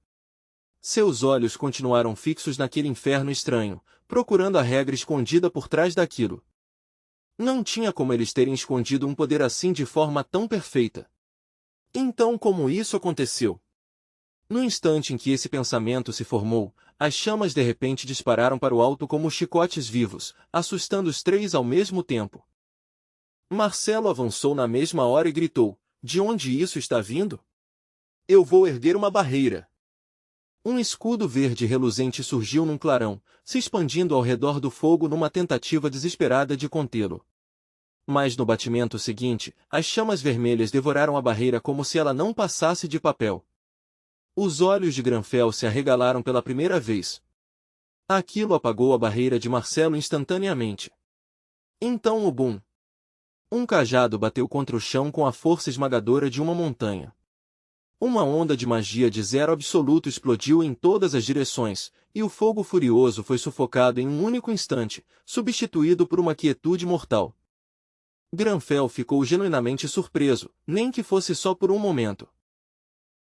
Seus olhos continuaram fixos naquele inferno estranho, procurando a regra escondida por trás daquilo. Não tinha como eles terem escondido um poder assim de forma tão perfeita. Então como isso aconteceu? No instante em que esse pensamento se formou, as chamas de repente dispararam para o alto como chicotes vivos, assustando os três ao mesmo tempo. Marcelo avançou na mesma hora e gritou, de onde isso está vindo? Eu vou erguer uma barreira. Um escudo verde reluzente surgiu num clarão, se expandindo ao redor do fogo numa tentativa desesperada de contê-lo. Mas no batimento seguinte, as chamas vermelhas devoraram a barreira como se ela não passasse de papel. Os olhos de Granfell se arregalaram pela primeira vez. Aquilo apagou a barreira de Marcelo instantaneamente. Então o boom. Um cajado bateu contra o chão com a força esmagadora de uma montanha. Uma onda de magia de zero absoluto explodiu em todas as direções, e o fogo furioso foi sufocado em um único instante, substituído por uma quietude mortal. Granfell ficou genuinamente surpreso, nem que fosse só por um momento.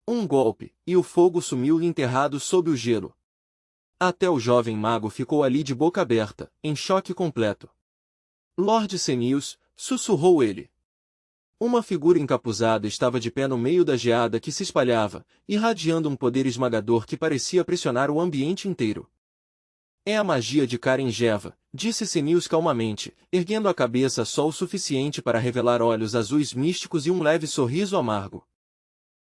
Um golpe, e o fogo sumiu enterrado sob o gelo. Até o jovem mago ficou ali de boca aberta, em choque completo. Lord Senius, sussurrou ele. Uma figura encapuzada estava de pé no meio da geada que se espalhava, irradiando um poder esmagador que parecia pressionar o ambiente inteiro. É a magia de Karen Jeva, disse Senius calmamente, erguendo a cabeça só o suficiente para revelar olhos azuis místicos e um leve sorriso amargo.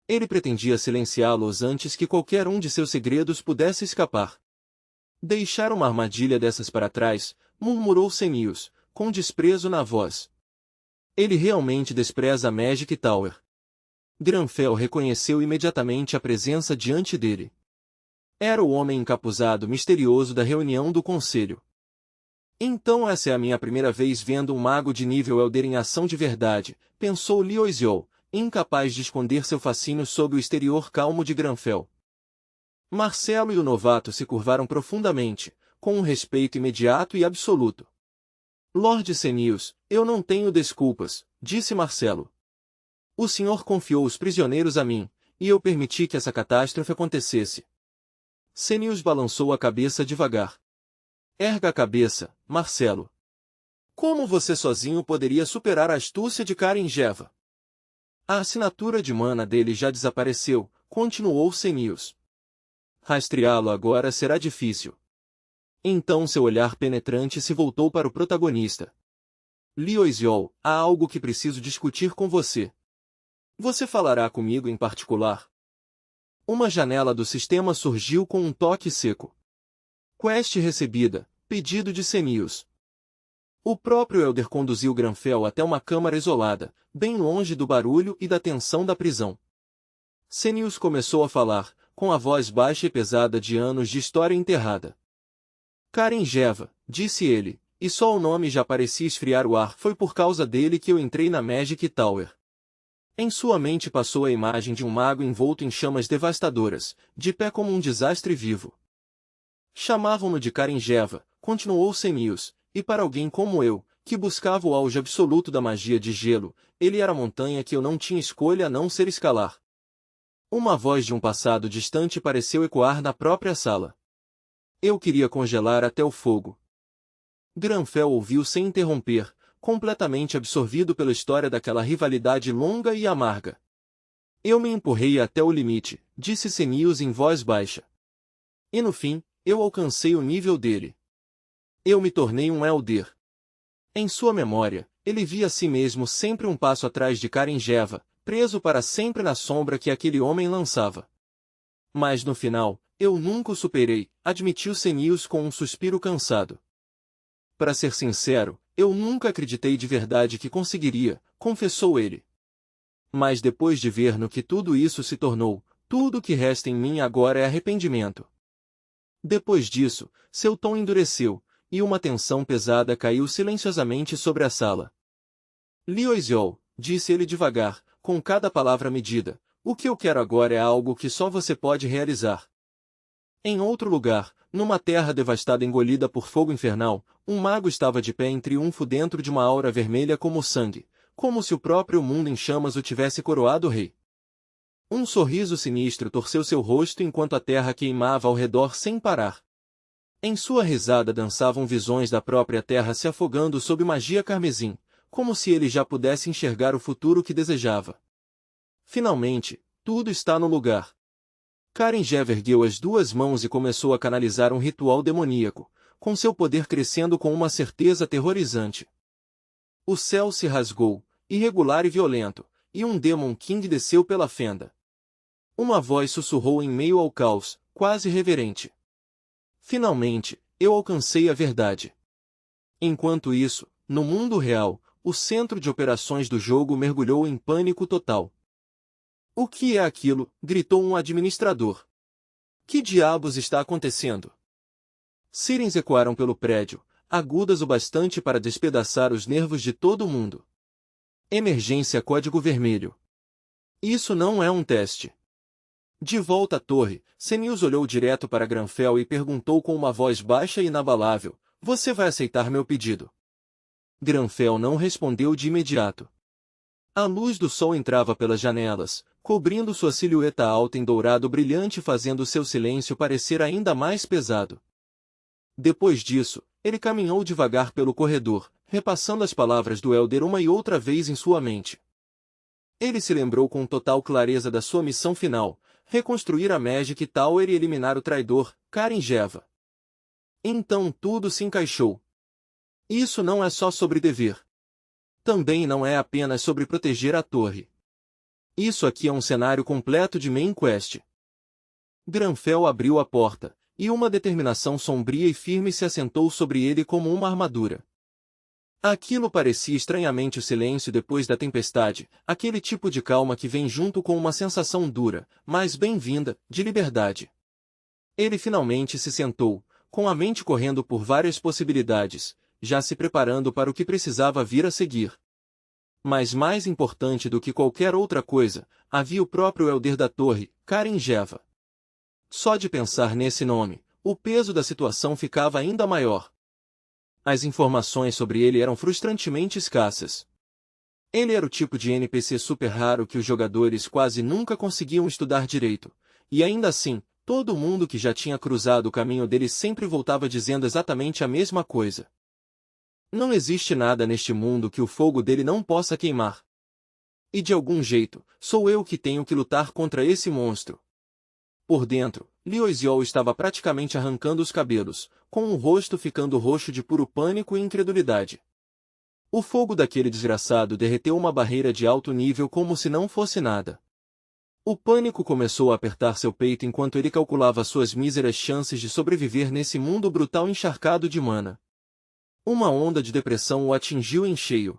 Ele pretendia silenciá-los antes que qualquer um de seus segredos pudesse escapar. Deixar uma armadilha dessas para trás, murmurou Senius, com desprezo na voz. Ele realmente despreza a Magic Tower. Granfell reconheceu imediatamente a presença diante dele. Era o homem encapuzado misterioso da reunião do conselho. Então essa é a minha primeira vez vendo um mago de nível Elder em ação de verdade, pensou Lioisiol, incapaz de esconder seu fascínio sob o exterior calmo de Granfell. Marcelo e o novato se curvaram profundamente, com um respeito imediato e absoluto. Lord Senius, eu não tenho desculpas, disse Marcelo. O senhor confiou os prisioneiros a mim, e eu permiti que essa catástrofe acontecesse. Senius balançou a cabeça devagar. Erga a cabeça, Marcelo. Como você sozinho poderia superar a astúcia de Karen Jeva? A assinatura de mana dele já desapareceu, continuou Senius. Rastreá-lo agora será difícil. Então seu olhar penetrante se voltou para o protagonista. Lioisiol, há algo que preciso discutir com você. Você falará comigo em particular? Uma janela do sistema surgiu com um toque seco. Quest recebida. Pedido de Senius. O próprio Elder conduziu Granfell até uma câmara isolada, bem longe do barulho e da tensão da prisão. Senius começou a falar, com a voz baixa e pesada de anos de história enterrada. Karen Jeva, disse ele, e só o nome já parecia esfriar o ar. Foi por causa dele que eu entrei na Magic Tower. Em sua mente passou a imagem de um mago envolto em chamas devastadoras, de pé como um desastre vivo. Chamavam-no de Karen Jeva, continuou Senius, e para alguém como eu, que buscava o auge absoluto da magia de gelo, ele era a montanha que eu não tinha escolha a não ser escalar. Uma voz de um passado distante pareceu ecoar na própria sala. Eu queria congelar até o fogo. Granfell ouviu sem interromper, completamente absorvido pela história daquela rivalidade longa e amarga. Eu me empurrei até o limite, disse Senius em voz baixa. E no fim, eu alcancei o nível dele. Eu me tornei um Elder. Em sua memória, ele via a si mesmo sempre um passo atrás de Karen Jeva, preso para sempre na sombra que aquele homem lançava. Mas no final, eu nunca o superei, admitiu Senius com um suspiro cansado. Para ser sincero, eu nunca acreditei de verdade que conseguiria, confessou ele. Mas depois de ver no que tudo isso se tornou, tudo o que resta em mim agora é arrependimento. Depois disso, seu tom endureceu, e uma tensão pesada caiu silenciosamente sobre a sala. Lioisiol, disse ele devagar, com cada palavra medida, o que eu quero agora é algo que só você pode realizar. Em outro lugar, numa terra devastada engolida por fogo infernal, um mago estava de pé em triunfo dentro de uma aura vermelha como sangue, como se o próprio mundo em chamas o tivesse coroado rei. Um sorriso sinistro torceu seu rosto enquanto a terra queimava ao redor sem parar. Em sua risada dançavam visões da própria terra se afogando sob magia carmesim, como se ele já pudesse enxergar o futuro que desejava. Finalmente, tudo está no lugar. Karen Jeva ergueu as duas mãos e começou a canalizar um ritual demoníaco, com seu poder crescendo com uma certeza aterrorizante. O céu se rasgou, irregular e violento, e um Demon King desceu pela fenda. Uma voz sussurrou em meio ao caos, quase reverente. Finalmente, eu alcancei a verdade. Enquanto isso, no mundo real, o centro de operações do jogo mergulhou em pânico total. O que é aquilo? Gritou um administrador. Que diabos está acontecendo? Sirens ecoaram pelo prédio, agudas o bastante para despedaçar os nervos de todo mundo. Emergência código vermelho. Isso não é um teste. De volta à torre, Senius olhou direto para Granfell e perguntou com uma voz baixa e inabalável, você vai aceitar meu pedido? Granfell não respondeu de imediato. A luz do sol entrava pelas janelas, cobrindo sua silhueta alta em dourado brilhante fazendo seu silêncio parecer ainda mais pesado. Depois disso, ele caminhou devagar pelo corredor, repassando as palavras do Elder uma e outra vez em sua mente. Ele se lembrou com total clareza da sua missão final, reconstruir a Magic Tower e eliminar o traidor, Karen Jeva. Então tudo se encaixou. Isso não é só sobre dever. Também não é apenas sobre proteger a torre. Isso aqui é um cenário completo de Main Quest. Granfell abriu a porta, e uma determinação sombria e firme se assentou sobre ele como uma armadura. Aquilo parecia estranhamente o silêncio depois da tempestade, aquele tipo de calma que vem junto com uma sensação dura, mas bem-vinda, de liberdade. Ele finalmente se sentou, com a mente correndo por várias possibilidades, já se preparando para o que precisava vir a seguir. Mas mais importante do que qualquer outra coisa, havia o próprio Elder da Torre, Karen Jeva. Só de pensar nesse nome, o peso da situação ficava ainda maior. As informações sobre ele eram frustrantemente escassas. Ele era o tipo de NPC super raro que os jogadores quase nunca conseguiam estudar direito, e ainda assim, todo mundo que já tinha cruzado o caminho dele sempre voltava dizendo exatamente a mesma coisa. Não existe nada neste mundo que o fogo dele não possa queimar. E de algum jeito, sou eu que tenho que lutar contra esse monstro. Por dentro, Lioisiol estava praticamente arrancando os cabelos, com o rosto ficando roxo de puro pânico e incredulidade. O fogo daquele desgraçado derreteu uma barreira de alto nível como se não fosse nada. O pânico começou a apertar seu peito enquanto ele calculava suas míseras chances de sobreviver nesse mundo brutal encharcado de mana. Uma onda de depressão o atingiu em cheio.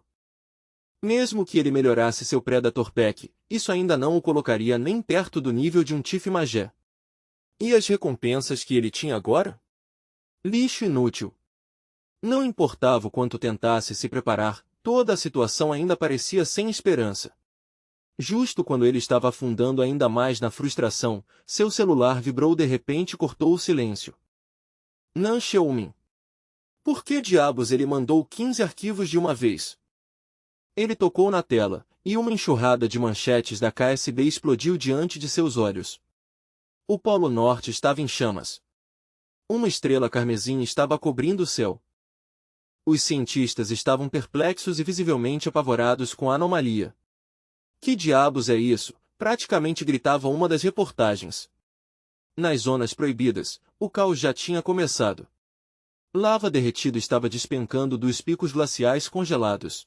Mesmo que ele melhorasse seu Predator Pack, isso ainda não o colocaria nem perto do nível de um Tiff Magé. E as recompensas que ele tinha agora? Lixo inútil. Não importava o quanto tentasse se preparar, toda a situação ainda parecia sem esperança. Justo quando ele estava afundando ainda mais na frustração, seu celular vibrou de repente e cortou o silêncio. Nan Xiaomin. Por que diabos ele mandou 15 arquivos de uma vez? Ele tocou na tela, e uma enxurrada de manchetes da KSB explodiu diante de seus olhos. O Polo Norte estava em chamas. Uma estrela carmesim estava cobrindo o céu. Os cientistas estavam perplexos e visivelmente apavorados com a anomalia. Que diabos é isso? Praticamente gritava uma das reportagens. Nas zonas proibidas, o caos já tinha começado. Lava derretida estava despencando dos picos glaciais congelados.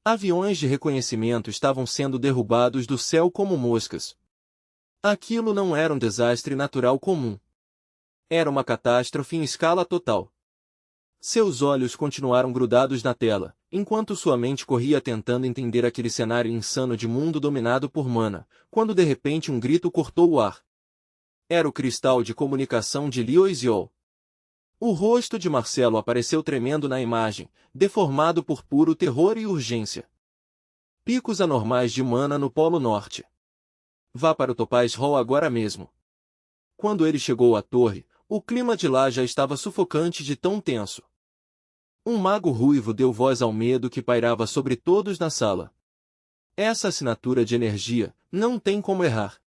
Aviões de reconhecimento estavam sendo derrubados do céu como moscas. Aquilo não era um desastre natural comum. Era uma catástrofe em escala total. Seus olhos continuaram grudados na tela, enquanto sua mente corria tentando entender aquele cenário insano de mundo dominado por mana, quando de repente um grito cortou o ar. Era o cristal de comunicação de Liu Xiao. O rosto de Marcelo apareceu tremendo na imagem, deformado por puro terror e urgência. Picos anormais de mana no Polo Norte. Vá para o Topaz Hall agora mesmo. Quando ele chegou à torre, o clima de lá já estava sufocante de tão tenso. Um mago ruivo deu voz ao medo que pairava sobre todos na sala. Essa assinatura de energia, não tem como errar.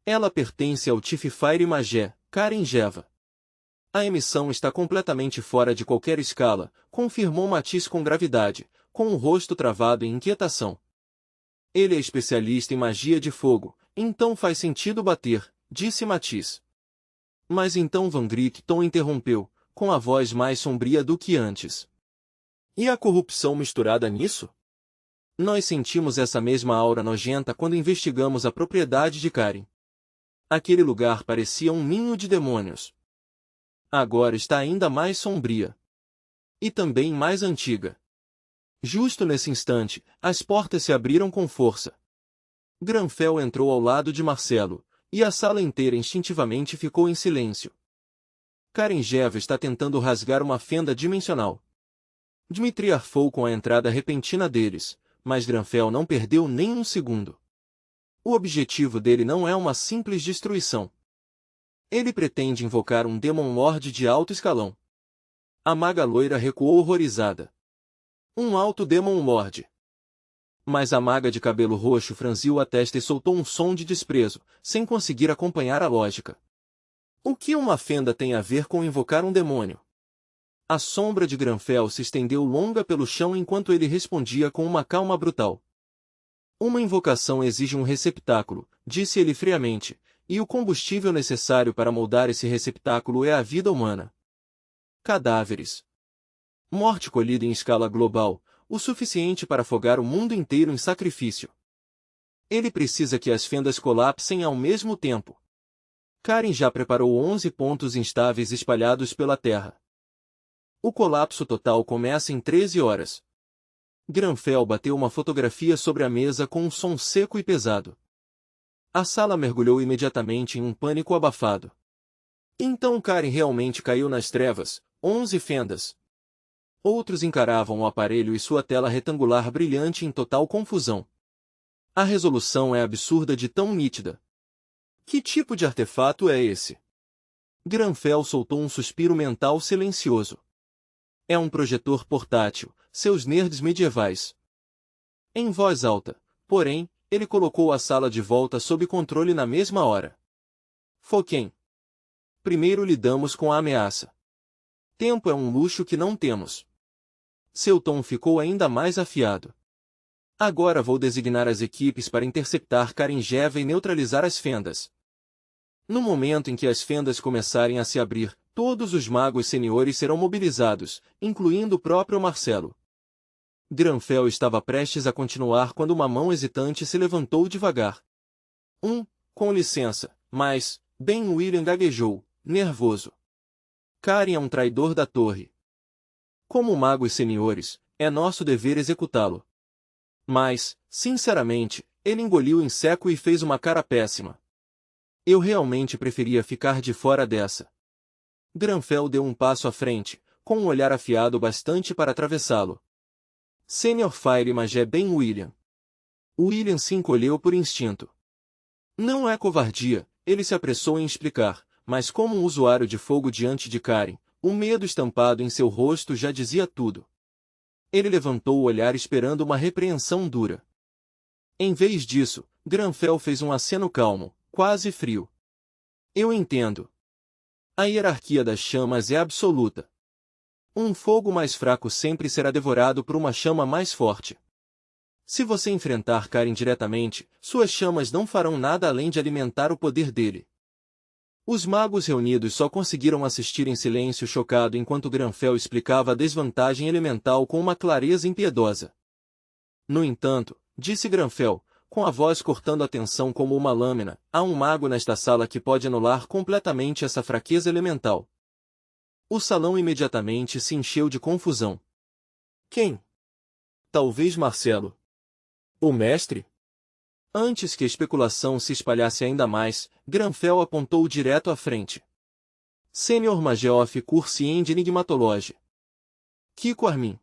Ela pertence ao Tiff Fire Magé, Karen Jeva. A emissão está completamente fora de qualquer escala, confirmou Matisse com gravidade, com o rosto travado em inquietação. Ele é especialista em magia de fogo, então faz sentido bater, disse Matisse. Mas então Van Grickton interrompeu, com a voz mais sombria do que antes. E a corrupção misturada nisso? Nós sentimos essa mesma aura nojenta quando investigamos a propriedade de Karen. Aquele lugar parecia um ninho de demônios. Agora está ainda mais sombria. E também mais antiga. Justo nesse instante, as portas se abriram com força. Granfell entrou ao lado de Marcelo, e a sala inteira instintivamente ficou em silêncio. Karen Jeva está tentando rasgar uma fenda dimensional. Dmitri arfou com a entrada repentina deles, mas Granfell não perdeu nem um segundo. O objetivo dele não é uma simples destruição. Ele pretende invocar um Demon Lord de alto escalão. A maga loira recuou horrorizada. Um alto Demon Lord. Mas a maga de cabelo roxo franziu a testa e soltou um som de desprezo, sem conseguir acompanhar a lógica. O que uma fenda tem a ver com invocar um demônio? A sombra de Granfell se estendeu longa pelo chão enquanto ele respondia com uma calma brutal. Uma invocação exige um receptáculo, disse ele friamente, e o combustível necessário para moldar esse receptáculo é a vida humana. Cadáveres. Morte colhida em escala global, o suficiente para afogar o mundo inteiro em sacrifício. Ele precisa que as fendas colapsem ao mesmo tempo. Karen já preparou 11 pontos instáveis espalhados pela Terra. O colapso total começa em 13 horas. Granfell bateu uma fotografia sobre a mesa com um som seco e pesado. A sala mergulhou imediatamente em um pânico abafado. Então Karen realmente caiu nas trevas, 11 fendas. Outros encaravam o aparelho e sua tela retangular brilhante em total confusão. A resolução é absurda de tão nítida. Que tipo de artefato é esse? Granfell soltou um suspiro mental silencioso. É um projetor portátil, seus nerds medievais. Em voz alta, porém, ele colocou a sala de volta sob controle na mesma hora. Foquem. Primeiro lidamos com a ameaça. Tempo é um luxo que não temos. Seu tom ficou ainda mais afiado. Agora vou designar as equipes para interceptar Karen Jeva e neutralizar as fendas. No momento em que as fendas começarem a se abrir, todos os magos seniores serão mobilizados, incluindo o próprio Marcelo. Granfell estava prestes a continuar quando uma mão hesitante se levantou devagar. Com licença, mas, Ben William gaguejou, nervoso. Karen é um traidor da torre. Como magos senhores, é nosso dever executá-lo. Mas, sinceramente, ele engoliu em seco e fez uma cara péssima. Eu realmente preferia ficar de fora dessa. Granfell deu um passo à frente, com um olhar afiado bastante para atravessá-lo. Senior Fire Magé Ben William. William se encolheu por instinto. Não é covardia, ele se apressou em explicar, mas como um usuário de fogo diante de Karen, o medo estampado em seu rosto já dizia tudo. Ele levantou o olhar esperando uma repreensão dura. Em vez disso, Granfell fez um aceno calmo, quase frio. Eu entendo. A hierarquia das chamas é absoluta. Um fogo mais fraco sempre será devorado por uma chama mais forte. Se você enfrentar Karen diretamente, suas chamas não farão nada além de alimentar o poder dele. Os magos reunidos só conseguiram assistir em silêncio chocado enquanto Granfell explicava a desvantagem elemental com uma clareza impiedosa. No entanto, disse Granfell, com a voz cortando a tensão como uma lâmina, há um mago nesta sala que pode anular completamente essa fraqueza elemental. O salão imediatamente se encheu de confusão. Quem? Talvez Marcelo. O mestre? Antes que a especulação se espalhasse ainda mais, Granfell apontou direto à frente. Senior Mageoff Curcien de Enigmatologia. Kiko Armin.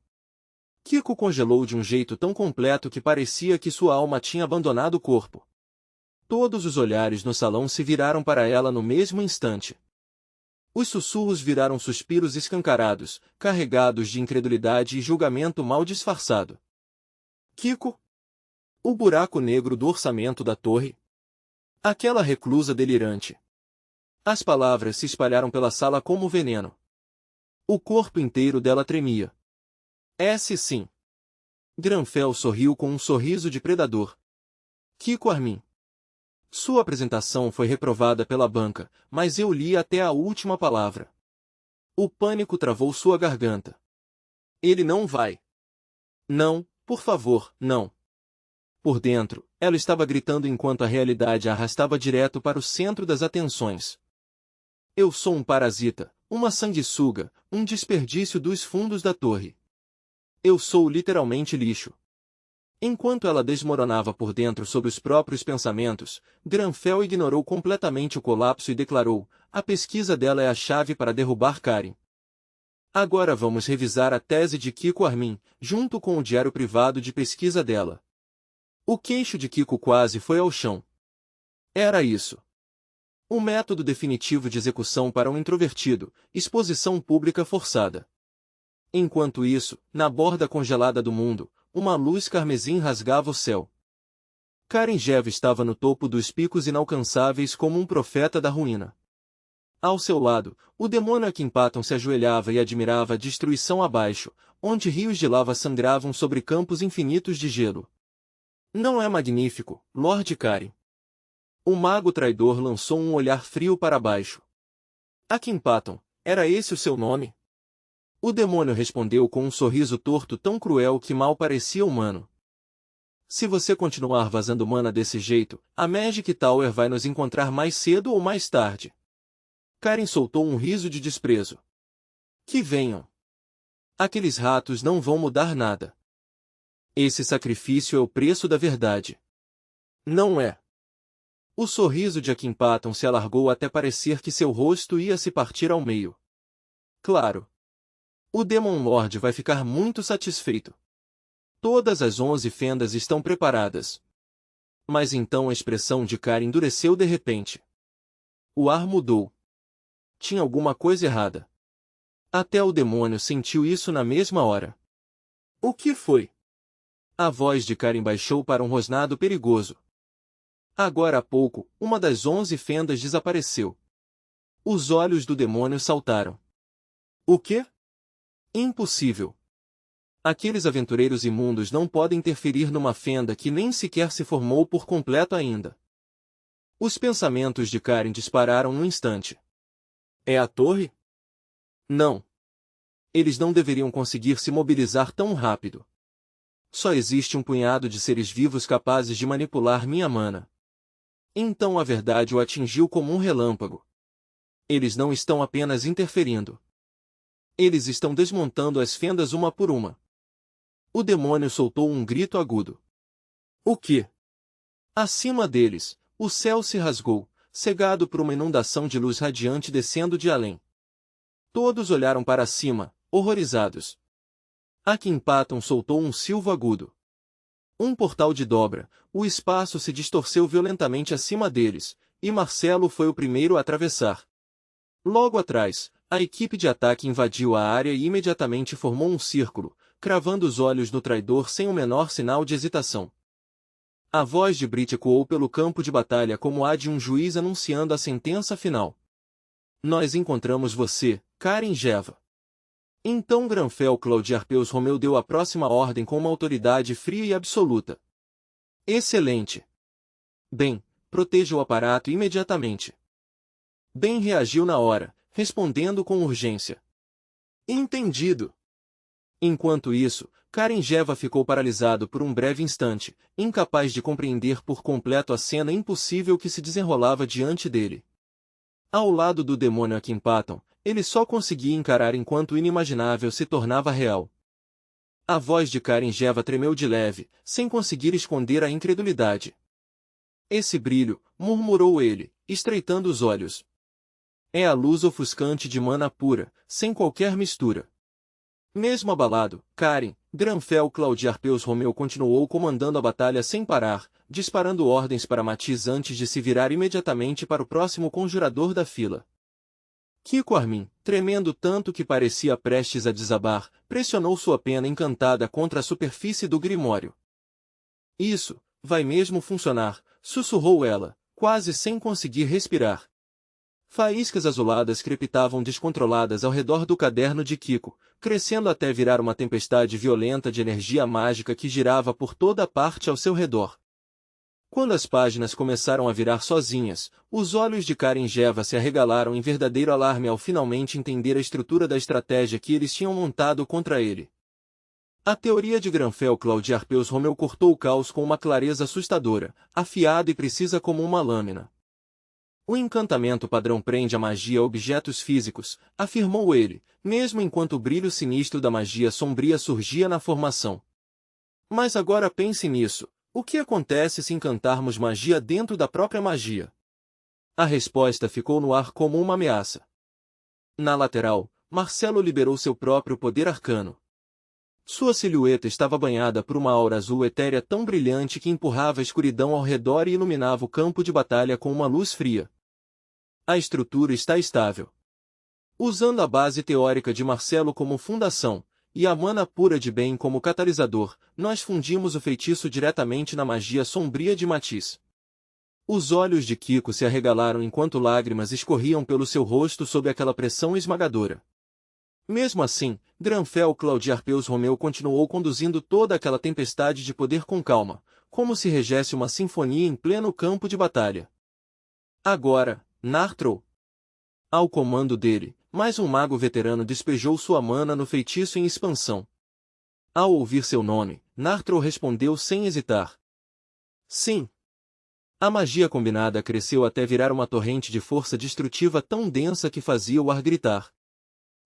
Kiko congelou de um jeito tão completo que parecia que sua alma tinha abandonado o corpo. Todos os olhares no salão se viraram para ela no mesmo instante. Os sussurros viraram suspiros escancarados, carregados de incredulidade e julgamento mal disfarçado. Kiko? O buraco negro do orçamento da torre? Aquela reclusa delirante. As palavras se espalharam pela sala como veneno. O corpo inteiro dela tremia. Sim. Granfell sorriu com um sorriso de predador. Kiko Armin. Sua apresentação foi reprovada pela banca, mas eu li até a última palavra. O pânico travou sua garganta. Ele não vai. Não, por favor, não. Por dentro, ela estava gritando enquanto a realidade a arrastava direto para o centro das atenções. Eu sou um parasita, uma sanguessuga, um desperdício dos fundos da torre. Eu sou literalmente lixo. Enquanto ela desmoronava por dentro sob os próprios pensamentos, Granfell ignorou completamente o colapso e declarou, a pesquisa dela é a chave para derrubar Karen. Agora vamos revisar a tese de Kiko Armin, junto com o diário privado de pesquisa dela. O queixo de Kiko quase foi ao chão. Era isso. O método definitivo de execução para um introvertido, exposição pública forçada. Enquanto isso, na borda congelada do mundo, uma luz carmesim rasgava o céu. Karen Jev estava no topo dos picos inalcançáveis como um profeta da ruína. Ao seu lado, o demônio Akinpaton se ajoelhava e admirava a destruição abaixo, onde rios de lava sangravam sobre campos infinitos de gelo. Não é magnífico, Lord Karen? O mago traidor lançou um olhar frio para baixo. Akinpaton, era esse o seu nome? O demônio respondeu com um sorriso torto tão cruel que mal parecia humano. Se você continuar vazando mana desse jeito, a Magic Tower vai nos encontrar mais cedo ou mais tarde. Karen soltou um riso de desprezo. Que venham. Aqueles ratos não vão mudar nada. Esse sacrifício é o preço da verdade. Não é. O sorriso de Akinpaton se alargou até parecer que seu rosto ia se partir ao meio. Claro. O Demon Lord vai ficar muito satisfeito. Todas as 11 fendas estão preparadas. Mas então a expressão de Karen endureceu de repente. O ar mudou. Tinha alguma coisa errada. Até o demônio sentiu isso na mesma hora. O que foi? A voz de Karen baixou para um rosnado perigoso. Agora há pouco, uma das 11 fendas desapareceu. Os olhos do demônio saltaram. O quê? Impossível. Aqueles aventureiros imundos não podem interferir numa fenda que nem sequer se formou por completo ainda. Os pensamentos de Karen dispararam num instante. É a torre? Não. Eles não deveriam conseguir se mobilizar tão rápido. Só existe um punhado de seres vivos capazes de manipular minha mana. Então a verdade o atingiu como um relâmpago. Eles não estão apenas interferindo. Eles estão desmontando as fendas uma por uma. O demônio soltou um grito agudo. O que? Acima deles, o céu se rasgou, cegado por uma inundação de luz radiante descendo de além. Todos olharam para cima, horrorizados. Akinpaton soltou um silvo agudo. Um portal de dobra, o espaço se distorceu violentamente acima deles, e Marcelo foi o primeiro a atravessar. Logo atrás, a equipe de ataque invadiu a área e imediatamente formou um círculo, cravando os olhos no traidor sem o menor sinal de hesitação. A voz de Brit ecoou pelo campo de batalha como a de um juiz anunciando a sentença final. Nós encontramos você, Karen Jeva. Então Granfell Claudiarpeus Romeu deu a próxima ordem com uma autoridade fria e absoluta. Excelente. Bem, proteja o aparato imediatamente. Ben reagiu na hora, respondendo com urgência. Entendido. Enquanto isso, Karen Jeva ficou paralisado por um breve instante, incapaz de compreender por completo a cena impossível que se desenrolava diante dele. Ao lado do demônio Akinpaton, ele só conseguia encarar enquanto o inimaginável se tornava real. A voz de Karen Jeva tremeu de leve, sem conseguir esconder a incredulidade. Esse brilho, murmurou ele, estreitando os olhos. É a luz ofuscante de mana pura, sem qualquer mistura. Mesmo abalado, Karen, Granfell Claudiarpeus Romeu continuou comandando a batalha sem parar, disparando ordens para Matiz antes de se virar imediatamente para o próximo conjurador da fila. Kiko Armin, tremendo tanto que parecia prestes a desabar, pressionou sua pena encantada contra a superfície do grimório. Isso, vai mesmo funcionar, sussurrou ela, quase sem conseguir respirar. Faíscas azuladas crepitavam descontroladas ao redor do caderno de Kiko, crescendo até virar uma tempestade violenta de energia mágica que girava por toda a parte ao seu redor. Quando as páginas começaram a virar sozinhas, os olhos de Karen Jeva se arregalaram em verdadeiro alarme ao finalmente entender a estrutura da estratégia que eles tinham montado contra ele. A teoria de Granfell Claudiarpeus Romeu cortou o caos com uma clareza assustadora, afiada e precisa como uma lâmina. O encantamento padrão prende a magia a objetos físicos, afirmou ele, mesmo enquanto o brilho sinistro da magia sombria surgia na formação. Mas agora pense nisso. O que acontece se encantarmos magia dentro da própria magia? A resposta ficou no ar como uma ameaça. Na lateral, Marcelo liberou seu próprio poder arcano. Sua silhueta estava banhada por uma aura azul etérea tão brilhante que empurrava a escuridão ao redor e iluminava o campo de batalha com uma luz fria. A estrutura está estável. Usando a base teórica de Marcelo como fundação, e a mana pura de Ben como catalisador, nós fundimos o feitiço diretamente na magia sombria de Matiz. Os olhos de Kiko se arregalaram enquanto lágrimas escorriam pelo seu rosto sob aquela pressão esmagadora. Mesmo assim, Granfell Claudiarpeus Romeu continuou conduzindo toda aquela tempestade de poder com calma, como se regesse uma sinfonia em pleno campo de batalha. Agora, Nartrow. Ao comando dele, mais um mago veterano despejou sua mana no feitiço em expansão. Ao ouvir seu nome, Nartrow respondeu sem hesitar. Sim. A magia combinada cresceu até virar uma torrente de força destrutiva tão densa que fazia o ar gritar.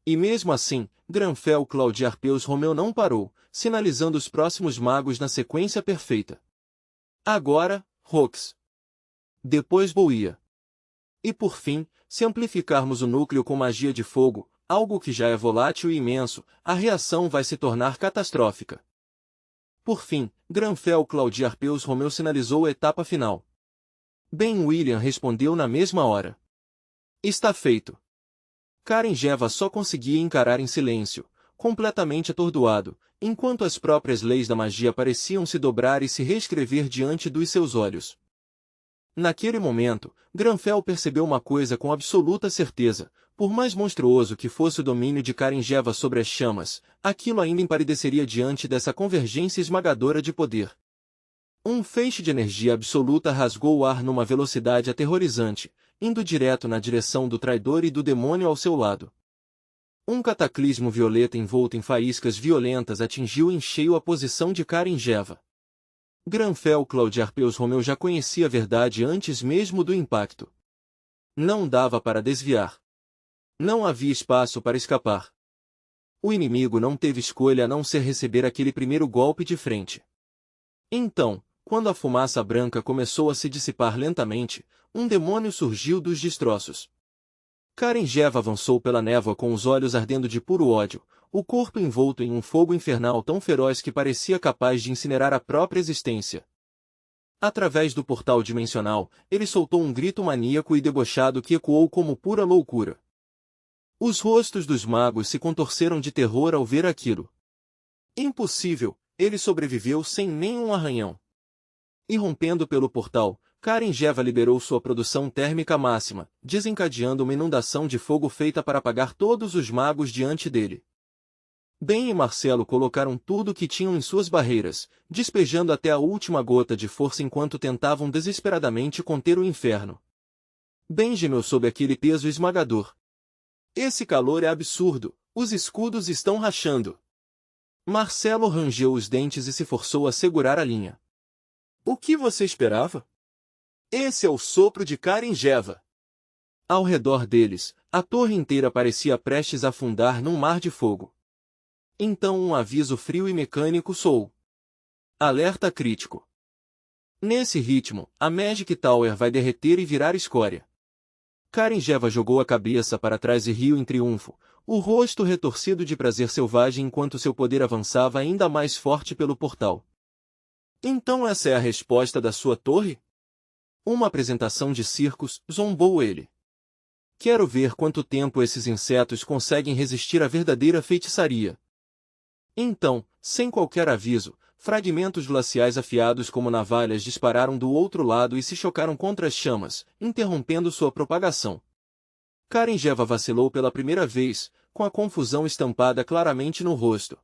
E mesmo assim, Granfell Claudiarpeus Romeu não parou, sinalizando os próximos magos na sequência perfeita. Agora, Rox. Depois Boia. E por fim, se amplificarmos o núcleo com magia de fogo, algo que já é volátil e imenso, a reação vai se tornar catastrófica. Por fim, Granfell Claudiarpeus Romeu sinalizou a etapa final. Ben William respondeu na mesma hora. Está feito. Karen Jeva só conseguia encarar em silêncio, completamente atordoado, enquanto as próprias leis da magia pareciam se dobrar e se reescrever diante dos seus olhos. Naquele momento, Granfell percebeu uma coisa com absoluta certeza: por mais monstruoso que fosse o domínio de Karen Jeva sobre as chamas, aquilo ainda empalideceria diante dessa convergência esmagadora de poder. Um feixe de energia absoluta rasgou o ar numa velocidade aterrorizante, indo direto na direção do traidor e do demônio ao seu lado. Um cataclismo violeta envolto em faíscas violentas atingiu em cheio a posição de Carinjeva. Granfell Claudiarpeus Romeu já conhecia a verdade antes mesmo do impacto. Não dava para desviar. Não havia espaço para escapar. O inimigo não teve escolha a não ser receber aquele primeiro golpe de frente. Então, quando a fumaça branca começou a se dissipar lentamente, um demônio surgiu dos destroços. Carinjeva avançou pela névoa com os olhos ardendo de puro ódio, o corpo envolto em um fogo infernal tão feroz que parecia capaz de incinerar a própria existência. Através do portal dimensional, ele soltou um grito maníaco e debochado que ecoou como pura loucura. Os rostos dos magos se contorceram de terror ao ver aquilo. Impossível, ele sobreviveu sem nenhum arranhão. Irrompendo pelo portal, Carinjeva liberou sua produção térmica máxima, desencadeando uma inundação de fogo feita para apagar todos os magos diante dele. Ben e Marcelo colocaram tudo o que tinham em suas barreiras, despejando até a última gota de força enquanto tentavam desesperadamente conter o inferno. Ben gemeu sob aquele peso esmagador. Esse calor é absurdo, os escudos estão rachando. Marcelo rangeu os dentes e se forçou a segurar a linha. O que você esperava? Esse é o sopro de Carinjeva. Ao redor deles, a torre inteira parecia prestes a afundar num mar de fogo. Então um aviso frio e mecânico soou. Alerta crítico. Nesse ritmo, a Magic Tower vai derreter e virar escória. Carinjeva jogou a cabeça para trás e riu em triunfo, o rosto retorcido de prazer selvagem enquanto seu poder avançava ainda mais forte pelo portal. Então essa é a resposta da sua torre? Uma apresentação de circos, zombou ele. Quero ver quanto tempo esses insetos conseguem resistir à verdadeira feitiçaria. Então, sem qualquer aviso, fragmentos glaciais afiados como navalhas dispararam do outro lado e se chocaram contra as chamas, interrompendo sua propagação. Carinjeva vacilou pela primeira vez, com a confusão estampada claramente no rosto.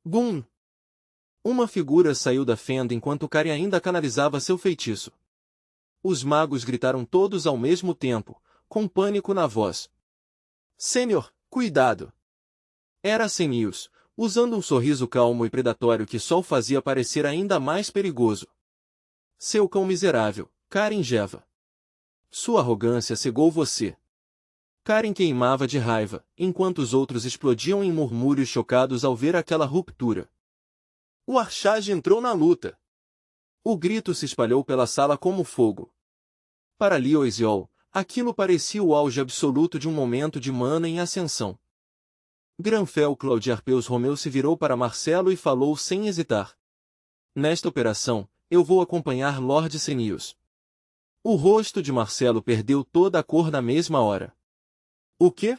Bum! Uma figura saiu da fenda enquanto Karen ainda canalizava seu feitiço. Os magos gritaram todos ao mesmo tempo, com pânico na voz. Sênior, cuidado! Era Senius, usando um sorriso calmo e predatório que só o fazia parecer ainda mais perigoso. Seu cão miserável, Carinjeva. Sua arrogância cegou você. Karen queimava de raiva, enquanto os outros explodiam em murmúrios chocados ao ver aquela ruptura. O Archage entrou na luta. O grito se espalhou pela sala como fogo. Para Leo e Ziol, aquilo parecia o auge absoluto de um momento de mana em ascensão. Granfell Claudiarpeus Romeu se virou para Marcelo e falou sem hesitar. Nesta operação, eu vou acompanhar Lord Senius. O rosto de Marcelo perdeu toda a cor na mesma hora. O quê?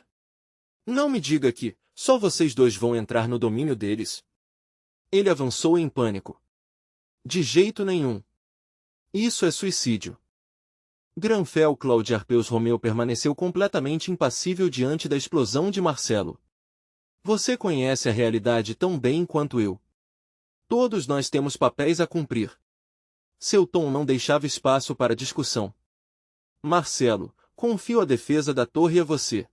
Não me diga que só vocês dois vão entrar no domínio deles. Ele avançou em pânico. De jeito nenhum. Isso é suicídio. Granfell Claudiarpeus Romeu permaneceu completamente impassível diante da explosão de Marcelo. Você conhece a realidade tão bem quanto eu. Todos nós temos papéis a cumprir. Seu tom não deixava espaço para discussão. Marcelo, confio a defesa da torre a você.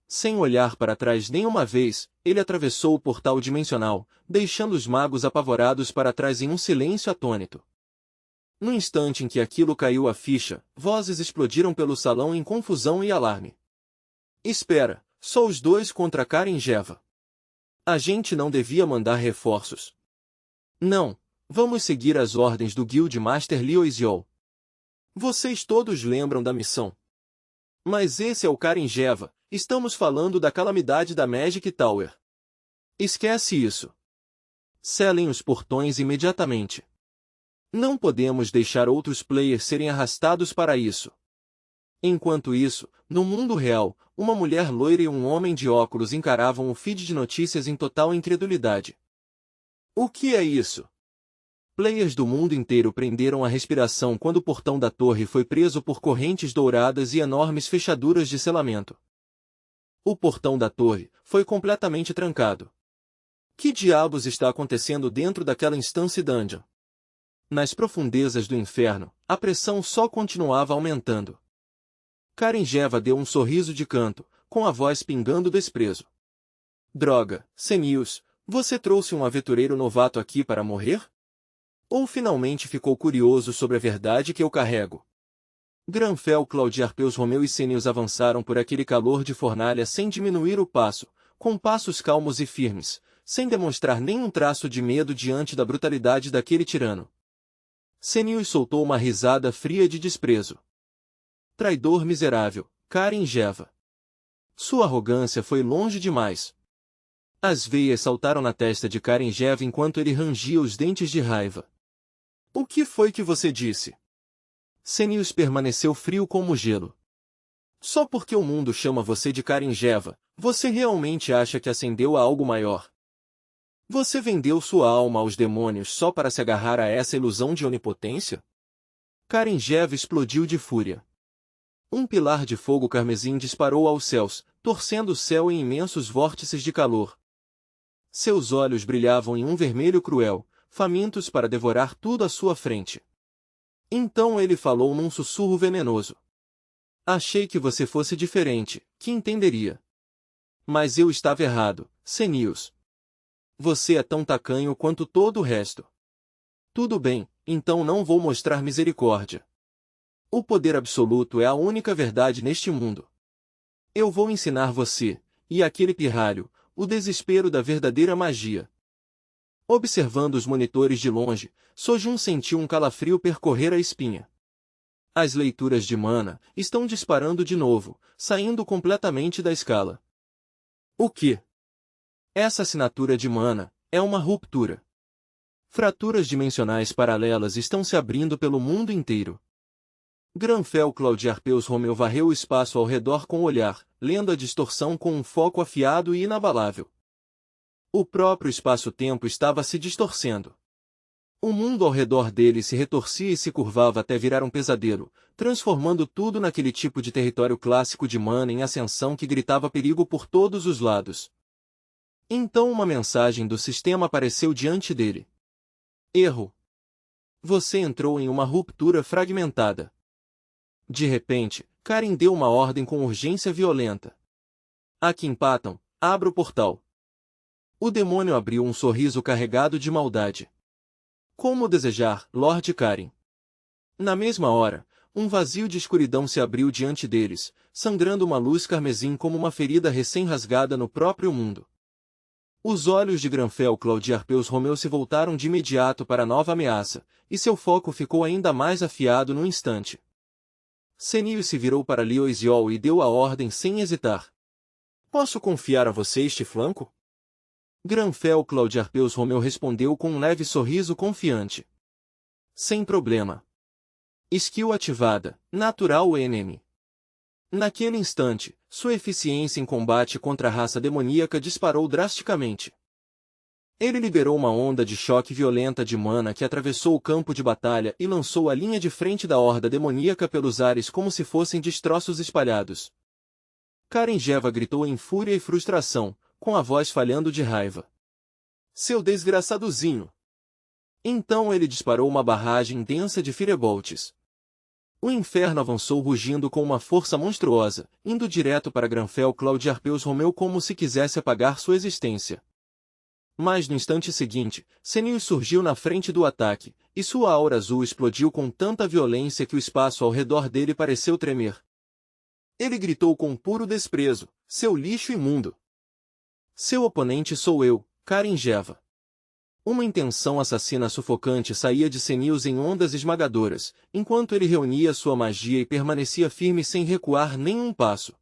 Sem olhar para trás nenhuma vez, ele atravessou o portal dimensional, deixando os magos apavorados para trás em um silêncio atônito. No instante em que aquilo caiu a ficha, vozes explodiram pelo salão em confusão e alarme. Espera, só os dois contra Carinjeva. A gente não devia mandar reforços. Não, vamos seguir as ordens do Guild Master Leo e Ziol. Vocês todos lembram da missão. Mas esse é o Carinjeva, estamos falando da calamidade da Magic Tower. Esquece isso. Selem os portões imediatamente. Não podemos deixar outros players serem arrastados para isso. Enquanto isso, no mundo real, uma mulher loira e um homem de óculos encaravam o feed de notícias em total incredulidade. O que é isso? Players do mundo inteiro prenderam a respiração quando o portão da torre foi preso por correntes douradas e enormes fechaduras de selamento. O portão da torre foi completamente trancado. Que diabos está acontecendo dentro daquela instância dungeon? Nas profundezas do inferno, a pressão só continuava aumentando. Carinjeva deu um sorriso de canto, com a voz pingando desprezo. Droga, Senius, você trouxe um aventureiro novato aqui para morrer? Ou finalmente ficou curioso sobre a verdade que eu carrego? Granfell, Claudiarpeus, Romeu e Senius avançaram por aquele calor de fornalha sem diminuir o passo, com passos calmos e firmes, sem demonstrar nenhum traço de medo diante da brutalidade daquele tirano. Senius soltou uma risada fria de desprezo. Traidor miserável, Karen Jeva. Sua arrogância foi longe demais. As veias saltaram na testa de Karen Jeva enquanto ele rangia os dentes de raiva. O que foi que você disse? Senius permaneceu frio como gelo. Só porque o mundo chama você de Karen Jeva, você realmente acha que ascendeu a algo maior? Você vendeu sua alma aos demônios só para se agarrar a essa ilusão de onipotência? Karen Jeva explodiu de fúria. Um pilar de fogo carmesim disparou aos céus, torcendo o céu em imensos vórtices de calor. Seus olhos brilhavam em um vermelho cruel, famintos para devorar tudo à sua frente. Então ele falou num sussurro venenoso. Achei que você fosse diferente, que entenderia. Mas eu estava errado, Senius. Você é tão tacanho quanto todo o resto. Tudo bem, então não vou mostrar misericórdia. O poder absoluto é a única verdade neste mundo. Eu vou ensinar você, e aquele pirralho, o desespero da verdadeira magia. Observando os monitores de longe, Sojun sentiu um calafrio percorrer a espinha. As leituras de mana estão disparando de novo, saindo completamente da escala. O que? Essa assinatura de mana é uma ruptura. Fraturas dimensionais paralelas estão se abrindo pelo mundo inteiro. Granfell, Claudiarpeus, Romeu varreu o espaço ao redor com o olhar, lendo a distorção com um foco afiado e inabalável. O próprio espaço-tempo estava se distorcendo. O mundo ao redor dele se retorcia e se curvava até virar um pesadelo, transformando tudo naquele tipo de território clássico de mana em ascensão que gritava perigo por todos os lados. Então uma mensagem do sistema apareceu diante dele. Erro. Você entrou em uma ruptura fragmentada. De repente, Karen deu uma ordem com urgência violenta. Akinpatan, abra o portal. O demônio abriu um sorriso carregado de maldade. Como desejar, Lord Karen. Na mesma hora, um vazio de escuridão se abriu diante deles, sangrando uma luz carmesim como uma ferida recém-rasgada no próprio mundo. Os olhos de Granfell, Claudiarpeus, Romeu se voltaram de imediato para a nova ameaça, e seu foco ficou ainda mais afiado no instante. Senius se virou para Lioisiol e deu a ordem sem hesitar. Posso confiar a você este flanco? Granfell, Claudiarpeus, Romeu respondeu com um leve sorriso confiante. Sem problema. Skill ativada, Natural Enemy. Naquele instante, sua eficiência em combate contra a raça demoníaca disparou drasticamente. Ele liberou uma onda de choque violenta de mana que atravessou o campo de batalha e lançou a linha de frente da horda demoníaca pelos ares como se fossem destroços espalhados. Karen Jeva gritou em fúria e frustração, com a voz falhando de raiva. Seu desgraçadozinho! Então ele disparou uma barragem densa de firebolts. O inferno avançou rugindo com uma força monstruosa, indo direto para Granfell, Claudiarpeus, Romeu como se quisesse apagar sua existência. Mas no instante seguinte, Senius surgiu na frente do ataque, e sua aura azul explodiu com tanta violência que o espaço ao redor dele pareceu tremer. Ele gritou com puro desprezo, seu lixo imundo! Seu oponente sou eu, Karen Jeva. Uma intenção assassina sufocante saía de Senius em ondas esmagadoras, enquanto ele reunia sua magia e permanecia firme sem recuar nem um passo.